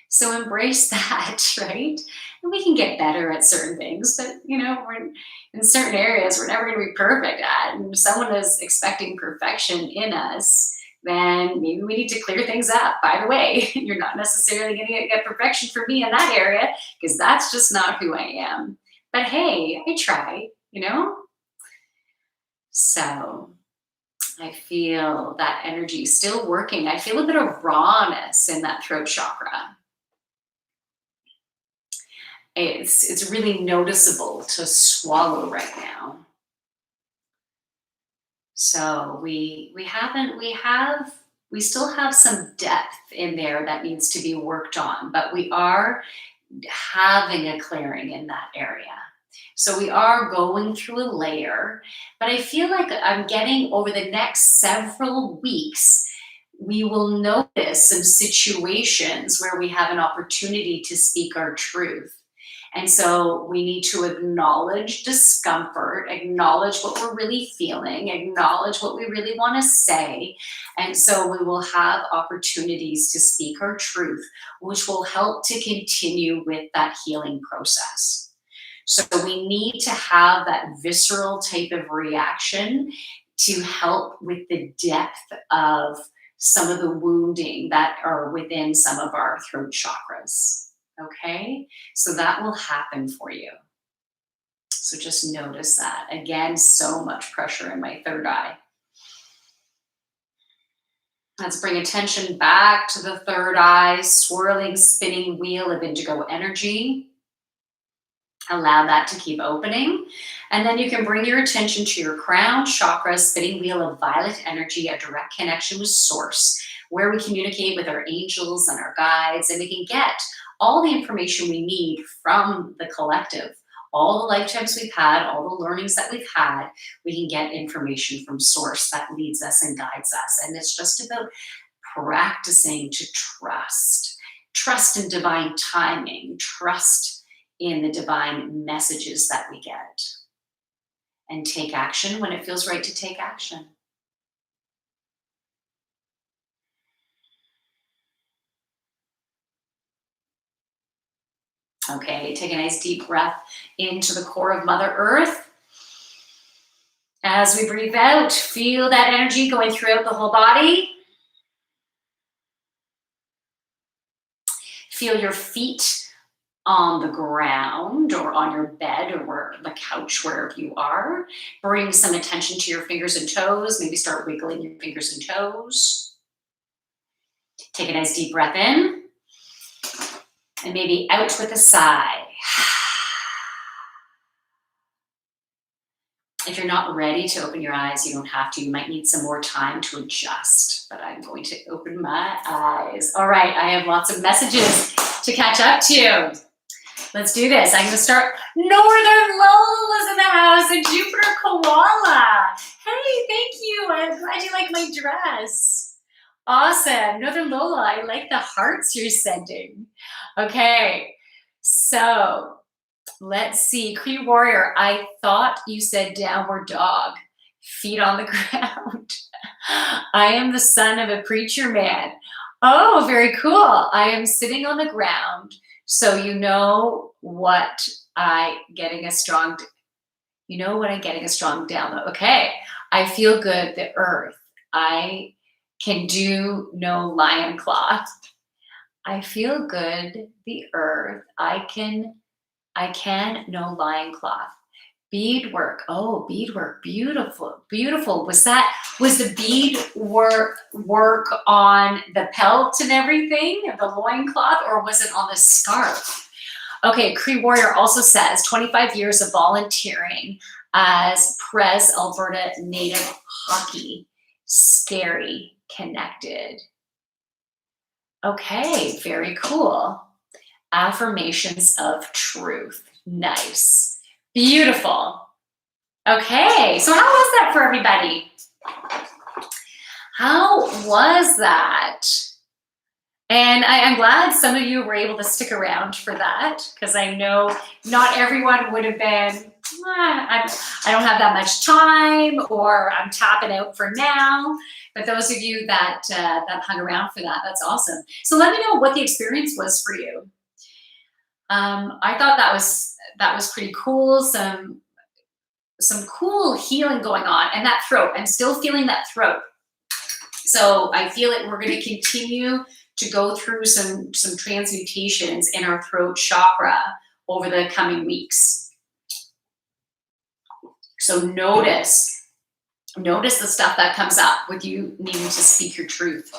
So embrace that, right? And we can get better at certain things, but we're in certain areas we're never going to be perfect at. And if someone is expecting perfection in us, then maybe we need to clear things up. By the way, you're not necessarily going to get perfection from me in that area, because that's just not who I am. But hey, I try, So I feel that energy still working. I feel a bit of rawness in that throat chakra. It's really noticeable to swallow right now. So we still have some depth in there that needs to be worked on, but we are having a clearing in that area. So we are going through a layer, but I feel like I'm getting, over the next several weeks, we will notice some situations where we have an opportunity to speak our truth. And so we need to acknowledge discomfort, acknowledge what we're really feeling, acknowledge what we really want to say. And so we will have opportunities to speak our truth, which will help to continue with that healing process. So we need to have that visceral type of reaction to help with the depth of some of the wounding that are within some of our throat chakras. Okay, so that will happen for you. So just notice that. Again, so much pressure in my third eye. Let's bring attention back to the third eye, swirling, spinning wheel of indigo energy. Allow that to keep opening. And then you can bring your attention to your crown chakra, spinning wheel of violet energy, a direct connection with source, where we communicate with our angels and our guides, and we can get all the information we need from the collective. All the lifetimes we've had, all the learnings that we've had, we can get information from source that leads us and guides us. And it's just about practicing to trust in divine timing, trust in the divine messages that we get, and take action when it feels right to take action. Okay, take a nice deep breath into the core of Mother Earth. As we breathe out, feel that energy going throughout the whole body. Feel your feet on the ground or on your bed or the couch, wherever you are. Bring some attention to your fingers and toes. Maybe start wiggling your fingers and toes. Take a nice deep breath in. And maybe out with a sigh. If you're not ready to open your eyes, you don't have to. You might need some more time to adjust, but I'm going to open my eyes. All right, I have lots of messages to catch up to. Let's do this. I'm going to start. Northern Lola's in the house and Jupiter Koala. Hey, thank you. I'm glad you like my dress. Awesome. Northern Lola, I like the hearts you're sending. Okay, so let's see. Cree Warrior, I thought you said downward dog. Feet on the ground. I am the son of a preacher man. Oh, very cool. I am sitting on the ground. So you know what I'm getting a strong download. Okay, I feel good. The earth. I can do no lion cloth. I feel good. The earth. I can no lion cloth. Beadwork. Oh, beadwork. Beautiful. Beautiful. Was the bead work on the pelt and everything, the loincloth, or was it on the scarf? Okay, Cree Warrior also says 25 years of volunteering as Pres Alberta Native Hockey. Scary, connected. Okay, very cool. Affirmations of truth. Nice. Beautiful. Okay, so how was that for everybody? How was that? And I'm glad some of you were able to stick around for that, because I know not everyone would have been, I don't have that much time, or I'm tapping out for now. But those of you that that hung around for that, that's awesome. So let me know what the experience was for you. I thought that was pretty cool. Some cool healing going on, and that throat. I'm still feeling that throat. So I feel like we're going to continue to go through some transmutations in our throat chakra over the coming weeks. So notice the stuff that comes up with you needing to speak your truth.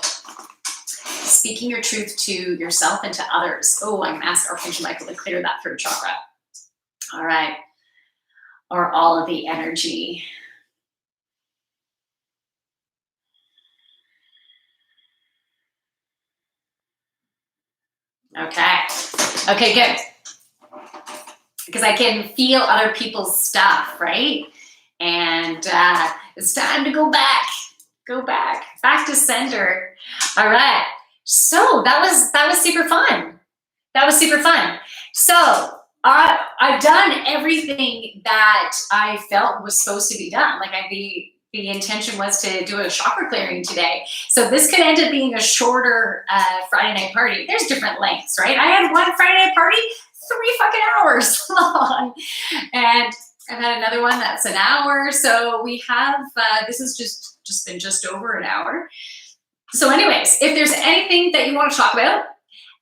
Speaking your truth to yourself and to others. Oh, I'm going to ask Archangel Michael to clear that throat chakra. All right. Or all of the energy. Okay, good. Because I can feel other people's stuff, right? And it's time to go back to center. All right. So that was super fun. So I've done everything that I felt was supposed to be done. Like the intention was to do a chakra clearing today. So this could end up being a shorter Friday night party. There's different lengths, right? I had one Friday night party 3 fucking hours long, and I've had another one that's an hour. So we have this has just been just over an hour. So anyways, if there's anything that you want to talk about,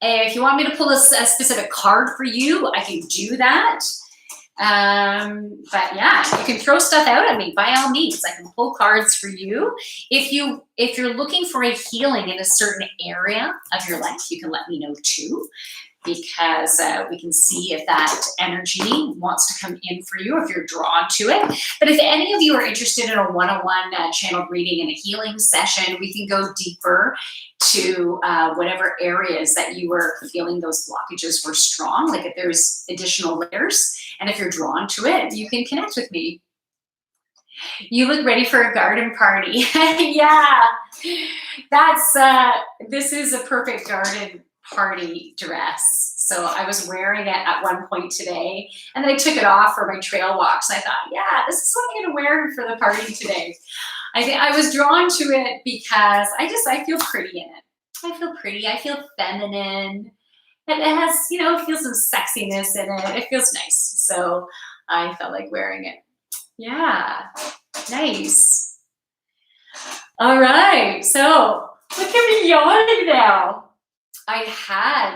if you want me to pull a specific card for you, I can do that. But yeah, you can throw stuff out at me by all means. I can pull cards for you. If you're looking for a healing in a certain area of your life, you can let me know too, because we can see if that energy wants to come in for you, if you're drawn to it. But if any of you are interested in a one-on-one channeled reading and a healing session, we can go deeper to whatever areas that you were feeling those blockages were strong, like if there's additional layers, and if you're drawn to it, you can connect with me. You look ready for a garden party. Yeah, that's this is a perfect garden party dress. So I was wearing it at one point today, and then I took it off for my trail walks. I thought, yeah, this is what I'm gonna wear for the party today. I was drawn to it because I feel pretty in it. I feel pretty, I feel feminine. And it has, it feels some sexiness in it. It feels nice. So I felt like wearing it. Yeah, nice. All right, so look at me yawning now.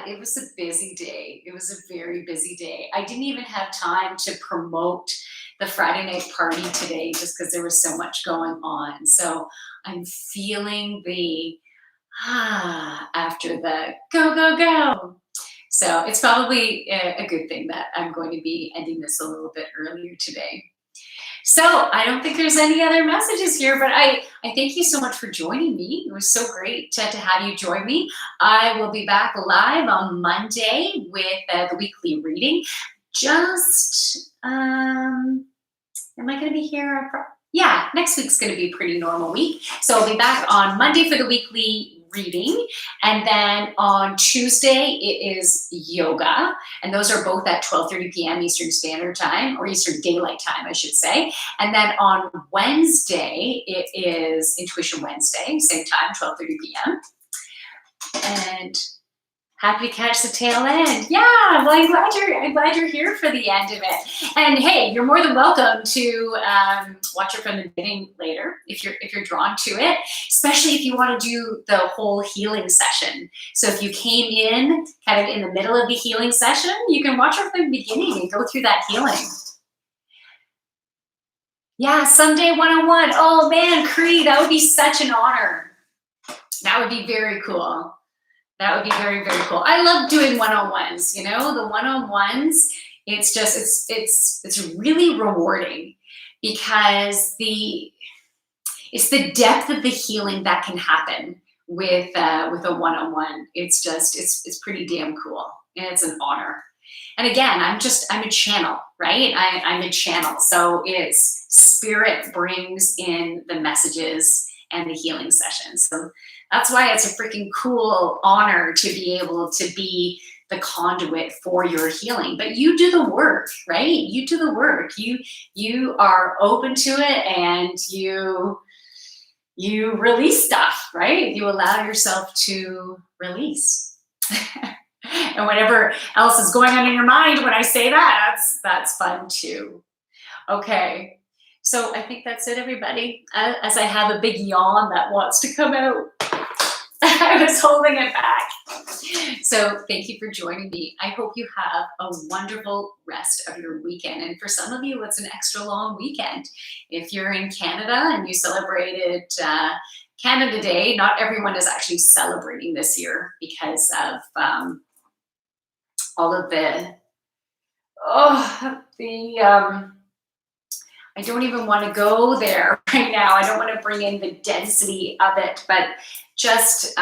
It was a busy day. It was a very busy day. I didn't even have time to promote the Friday night party today just because there was so much going on. So I'm feeling the after the go. So it's probably a good thing that I'm going to be ending this a little bit earlier today. So I don't think there's any other messages here, but I thank you so much for joining me. It was so great to have you join me. I will be back live on Monday with the weekly reading. Am I going to be here? Yeah, next week's going to be a pretty normal week. So I'll be back on Monday for the weekly reading, and then on Tuesday it is yoga, and those are both at 12:30 p.m. Eastern Standard Time, or Eastern Daylight Time, I should say. And then on Wednesday it is Intuition Wednesday, same time, 12:30 p.m. And happy to catch the tail end. Yeah, well, I'm glad you're here for the end of it. And hey, you're more than welcome to watch it from the beginning later if you're drawn to it, especially if you want to do the whole healing session. So if you came in kind of in the middle of the healing session, you can watch it from the beginning and go through that healing. Yeah, Sunday 101. Oh man, Cree, that would be such an honor. That would be very cool. That would be very, very cool. I love doing one-on-ones, the one-on-ones, it's really rewarding because it's the depth of the healing that can happen with a one-on-one. It's pretty damn cool, and it's an honor. And again, I'm a channel, right? I'm a channel. So it's spirit brings in the messages, and the healing session. So that's why it's a freaking cool honor to be able to be the conduit for your healing. But you do the work, right? You do the work. You are open to it, and you release stuff, right? You allow yourself to release. And whatever else is going on in your mind when I say that, that's fun too. Okay. So I think that's it, everybody. As I have a big yawn that wants to come out, I was holding it back. So thank you for joining me. I hope you have a wonderful rest of your weekend. And for some of you, it's an extra long weekend. If you're in Canada and you celebrated Canada Day, not everyone is actually celebrating this year because of all of I don't even want to go there right now. I don't want to bring in the density of it, but just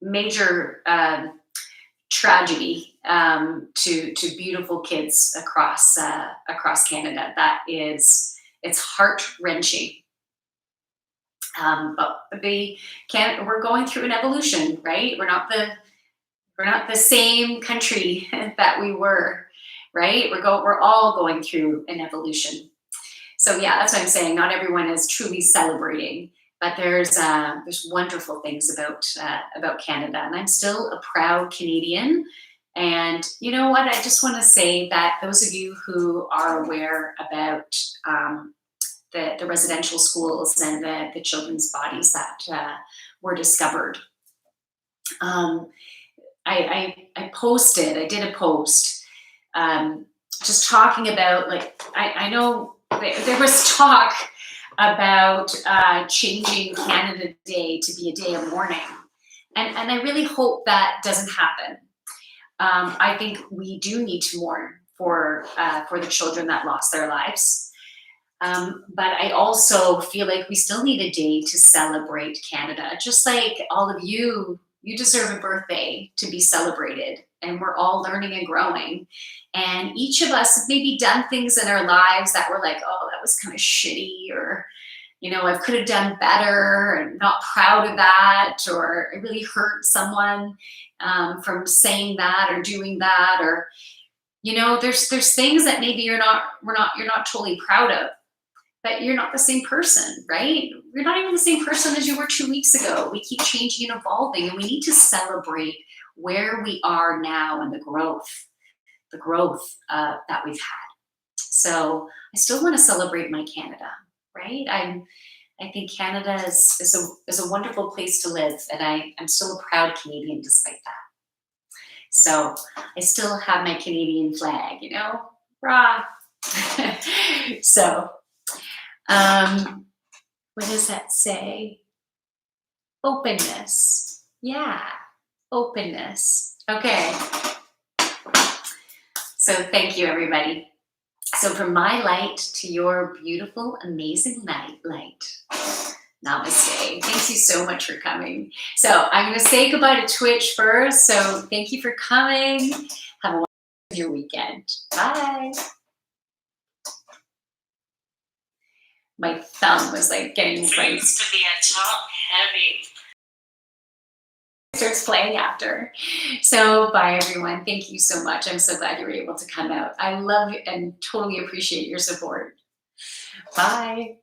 major tragedy to beautiful kids across Canada. It's heart wrenching. But we're going through an evolution, right? We're not the same country that we were, right? We're all going through an evolution. So yeah, that's what I'm saying. Not everyone is truly celebrating, but there's wonderful things about Canada, and I'm still a proud Canadian. And you know what? I just want to say that those of you who are aware about the residential schools and the children's bodies that were discovered, I did a post just talking about, like, I know there was talk about changing Canada Day to be a day of mourning. And I really hope that doesn't happen. I think we do need to mourn for the children that lost their lives. But I also feel like we still need a day to celebrate Canada. Just like all of you deserve a birthday to be celebrated. And we're all learning and growing. And each of us have maybe done things in our lives that were like, oh, that was kind of shitty, or, I could have done better, and not proud of that, or it really hurt someone from saying that or doing that, or, there's things that maybe you're not totally proud of. But you're not the same person, right? You're not even the same person as you were 2 weeks ago. We keep changing and evolving, and we need to celebrate where we are now and the growth that we've had. So I still want to celebrate my Canada, right? I think Canada is a wonderful place to live, and I'm still a proud Canadian despite that. So I still have my Canadian flag, rah. So. What does that say? Openness. Yeah, openness. Okay. So thank you, everybody. So from my light to your beautiful, amazing light. Namaste. Thank you so much for coming. So I'm going to say goodbye to Twitch first. So thank you for coming. Have a wonderful your weekend. Bye. My thumb was like getting right. Seems to be a top heavy. Starts playing after. So bye, everyone. Thank you so much. I'm so glad you were able to come out. I love and totally appreciate your support. Bye.